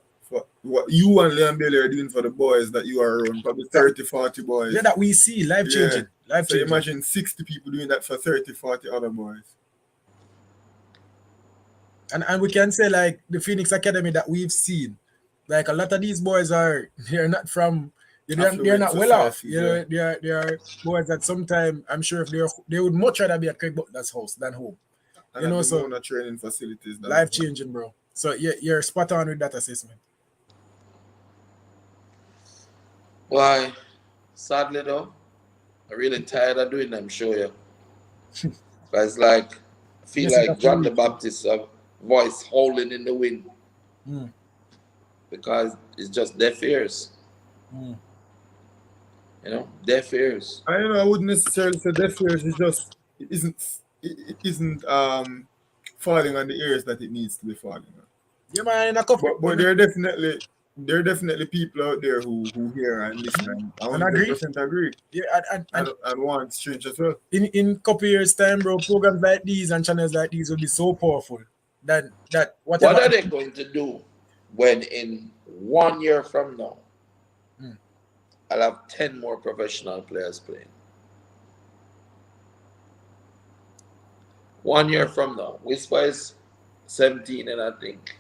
what you and Leon Bailey are doing for the boys that you are around, probably 30, 40 boys. Yeah, that we see, life changing. So imagine 60 people doing that for 30, 40 other boys. And we can say, like, the Phoenix Academy that we've seen, like, a lot of these boys they're not from, they're not well off. You know, they are boys that sometimes, I'm sure if they would much rather be at Craig Butler's house than home. And you know, so training facilities. Life changing, bro. So you're spot on with that assessment. Why? Sadly though, I'm really tired of doing them show you. But it's like, I feel like John the Baptist's voice howling in the wind. Because it's just deaf ears. You know, deaf ears. I wouldn't necessarily say deaf ears. It's just it isn't falling on the ears that it needs to be falling on. Yeah, man, in a couple. But they're definitely there are definitely people out there who hear and listen and agree. 100% agree. Yeah, And want change as well. In couple years time, bro, programs like these and channels like these will be so powerful that whatever. What are they going to do when in 1 year from now, I'll have 10 more professional players playing? 1 year from now, Whisper is 17 and I think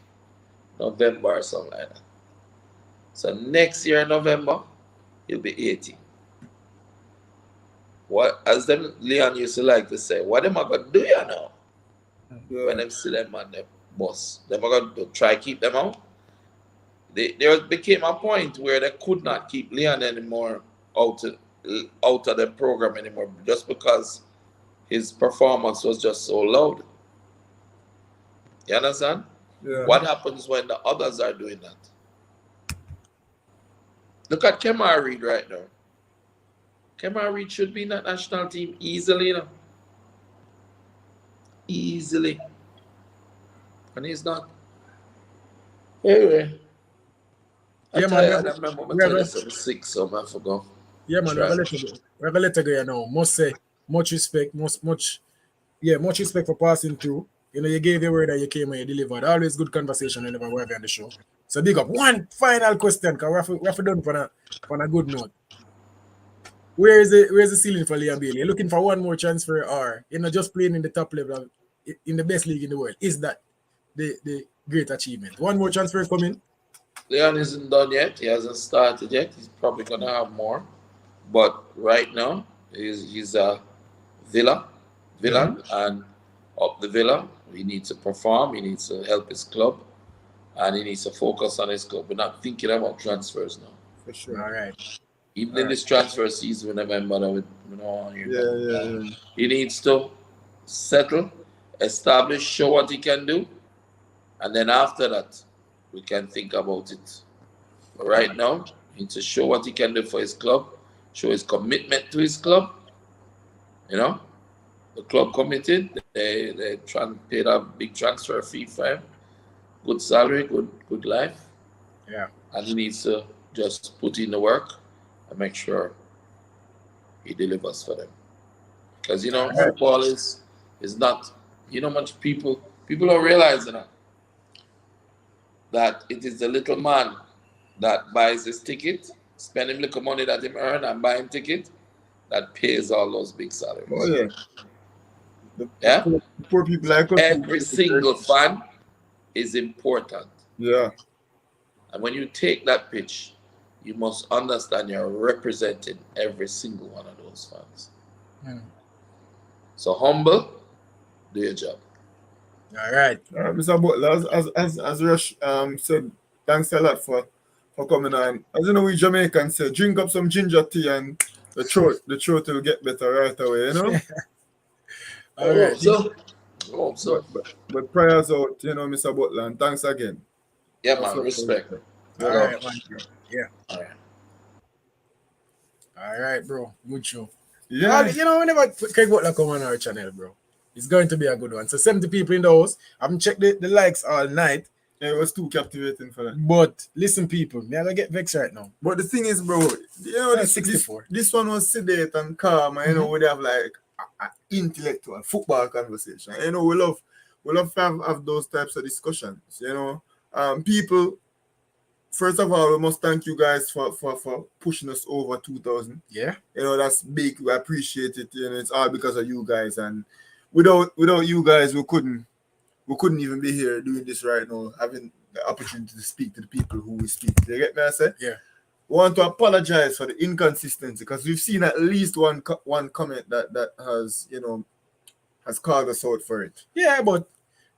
November or something like that. So next year in November, he'll be 18. What, as them Leon used to like to say, what am I gonna do you know? Yeah. When them see them on the bus, them are gonna try keep them out. There became a point where they could not keep Leon anymore out of the program anymore just because his performance was just so loud. You understand? Yeah. What happens when the others are doing that? Look at Kemar Reed right now. Kemar Reed should be in that national team easily, you know. Easily. And he's not. Anyway. Yeah, I man. remember I tell you something sick, so I forgot. Yeah, man. We're gonna let it go, you know. Must say, much respect, much respect for passing through. You know, you gave your word that you came and you delivered. Always good conversation whenever we're on the show. So big up. One final question, because we're done on a good note. Where's the ceiling for Liam Bailey? You're looking for one more transfer, or you know, just playing in the top level in the best league in the world. Is that the great achievement? One more transfer coming? Leon isn't done yet. He hasn't started yet. He's probably gonna have more. But right now, he's a villain, and up the villa, he needs to perform. He needs to help his club, and he needs to focus on his club. We're not thinking about transfers now. For sure. All right. Even in this transfer season, remember that we don't want to hear that. Yeah. He needs to settle, establish, show what he can do, and then after that, we can think about it. But right now, he needs to show what he can do for his club, show his commitment to his club. You know, the club committed. They paid a big transfer fee for him. Good salary, good life. Yeah. And he needs to just put in the work and make sure he delivers for them. Because you know, football is not, you know, much people don't realize that it is the little man that buys his ticket, spend him little money that him earn and buy him ticket, that pays all those big salaries. Oh yeah. The poor people like us. Every single fan is important. Yeah. And when you take that pitch, you must understand you're representing every single one of those fans. So humble, do your job. All right. Mr. Butler, as Rush said, thanks a lot for coming on. As you know, we Jamaicans say, drink up some ginger tea and the throat will get better right away, you know? All right. So. But prayers out, you know, Mr. Butler, and thanks again. Yeah, man, respect. All right, man. Yeah. All right. All right, bro. Good show. Yeah. You know, whenever Craig Butler come on our channel, bro, it's going to be a good one. So 70 people in the house. I haven't checked the likes all night. Yeah, it was too captivating for that. But listen, people, me I gotta get vexed right now. But the thing is, bro, you know, this one was sedate and calm, and you know, we have like an intellectual football conversation. You know, we love to have those types of discussions. You know, people. First of all, we must thank you guys for pushing us over 2,000. Yeah. You know, that's big. We appreciate it. You know, it's all because of you guys. And without you guys, we couldn't even be here doing this right now, having the opportunity to speak to the people who we speak to. You get me, I say? Yeah. We want to apologize for the inconsistency because we've seen at least one comment that has, you know, has called us out for it. Yeah, but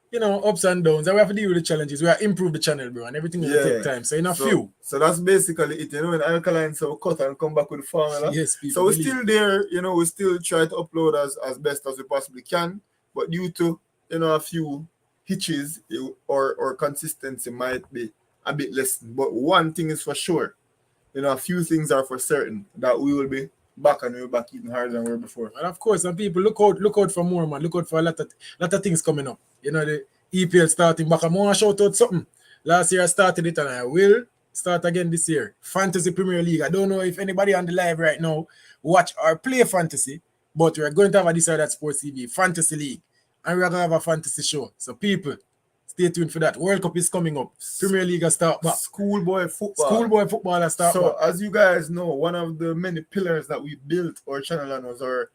you know, ups and downs, and we have to deal with the challenges. We have to improve the channel, bro, and everything will take time. So, few. So that's basically it. You know, in Alkaline, so cut and come back with the formula. Yes, people. So we're still there, you know, we still try to upload as best as we possibly can. But due to, you know, a few hitches or consistency might be a bit less. But one thing is for sure, you know, a few things are for certain that we will be back and we're back even harder than we were before. And of course, and people look out for more, man. Look out for a lot of things coming up. You know, the EPL starting back. I want to shout out something. Last year I started it and I will start again this year. Fantasy Premier League. I don't know if anybody on the live right now watch or play fantasy, but we're going to have a This or That Sports TV Fantasy League. And we're going to have a fantasy show. So people, stay tuned for that. World Cup is coming up. Premier League has start back. Schoolboy football. Schoolboy football has start So, back. as you guys know, one of the many pillars that we built our channel on was our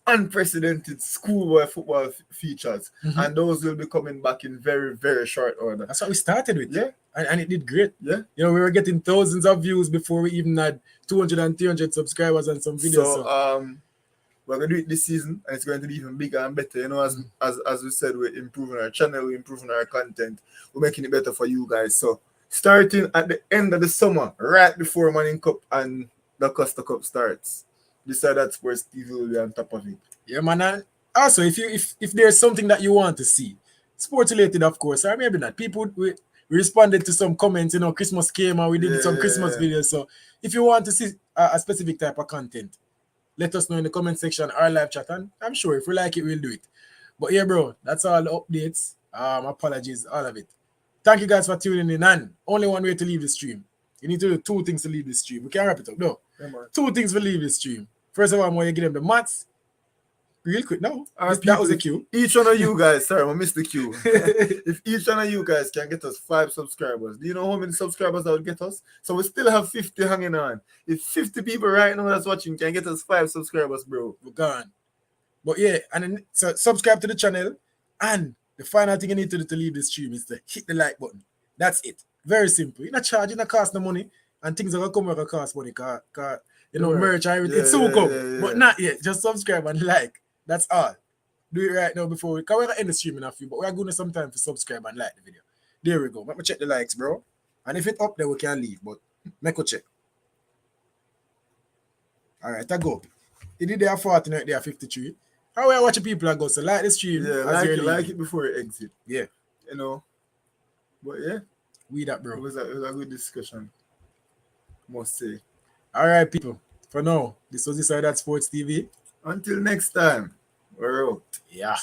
unprecedented schoolboy football features. And those will be coming back in very, very short order. That's what we started with. Yeah. And it did great. Yeah. You know, we were getting thousands of views before we even had 200 and 300 subscribers and some videos. So, we're going to do it this season, and it's going to be even bigger and better. You know, as we said, we're improving our channel, we're improving our content, we're making it better for you guys. So, starting at the end of the summer, right before Manning Cup and the Costa Cup starts, This or That Sports TV will be on top of it. Yeah, man. And also, if there's something that you want to see, sports related, of course, or maybe not. People we responded to some comments. You know, Christmas came and we did some Christmas videos. So, if you want to see a specific type of content, let us know in the comment section or live chat, and I'm sure if we like it, we'll do it. But yeah, bro, that's all the updates. Apologies, all of it. Thank you guys for tuning in. And only one way to leave the stream. You need to do 2 things to leave the stream. We can wrap it up. No, 2 things to leave the stream. First of all, I'm going to give them the maths. Real quick, no. That was a cue. Each one of you guys, sorry, I missed the cue. If each one of you guys can get us 5 subscribers, do you know how many subscribers that would get us? So we still have 50 hanging on. If 50 people right now that's watching can get us 5 subscribers, bro, we're gone. But yeah, and then so subscribe to the channel. And the final thing you need to do to leave the stream is to hit the like button. That's it. Very simple. You're not charging, not cost no money, and things are gonna come with a cost money. You know, merch and everything. It's so cool. But not yet. Just subscribe and like. That's all. Do it right now before we can. We're gonna end the stream in a few, but we're going to some time to subscribe and like the video. There we go. Let me check the likes, bro. And if it's up there, we can leave, but make a check. All right, I go. It did there 40, now there 53. How are watching people that go? So like the stream. Yeah, like it before you exit. Yeah. You know. But yeah. We that, bro. It was a good discussion. Must say. All right, people. For now, this was This or That Sports TV. Until next time, we're out. Yeah.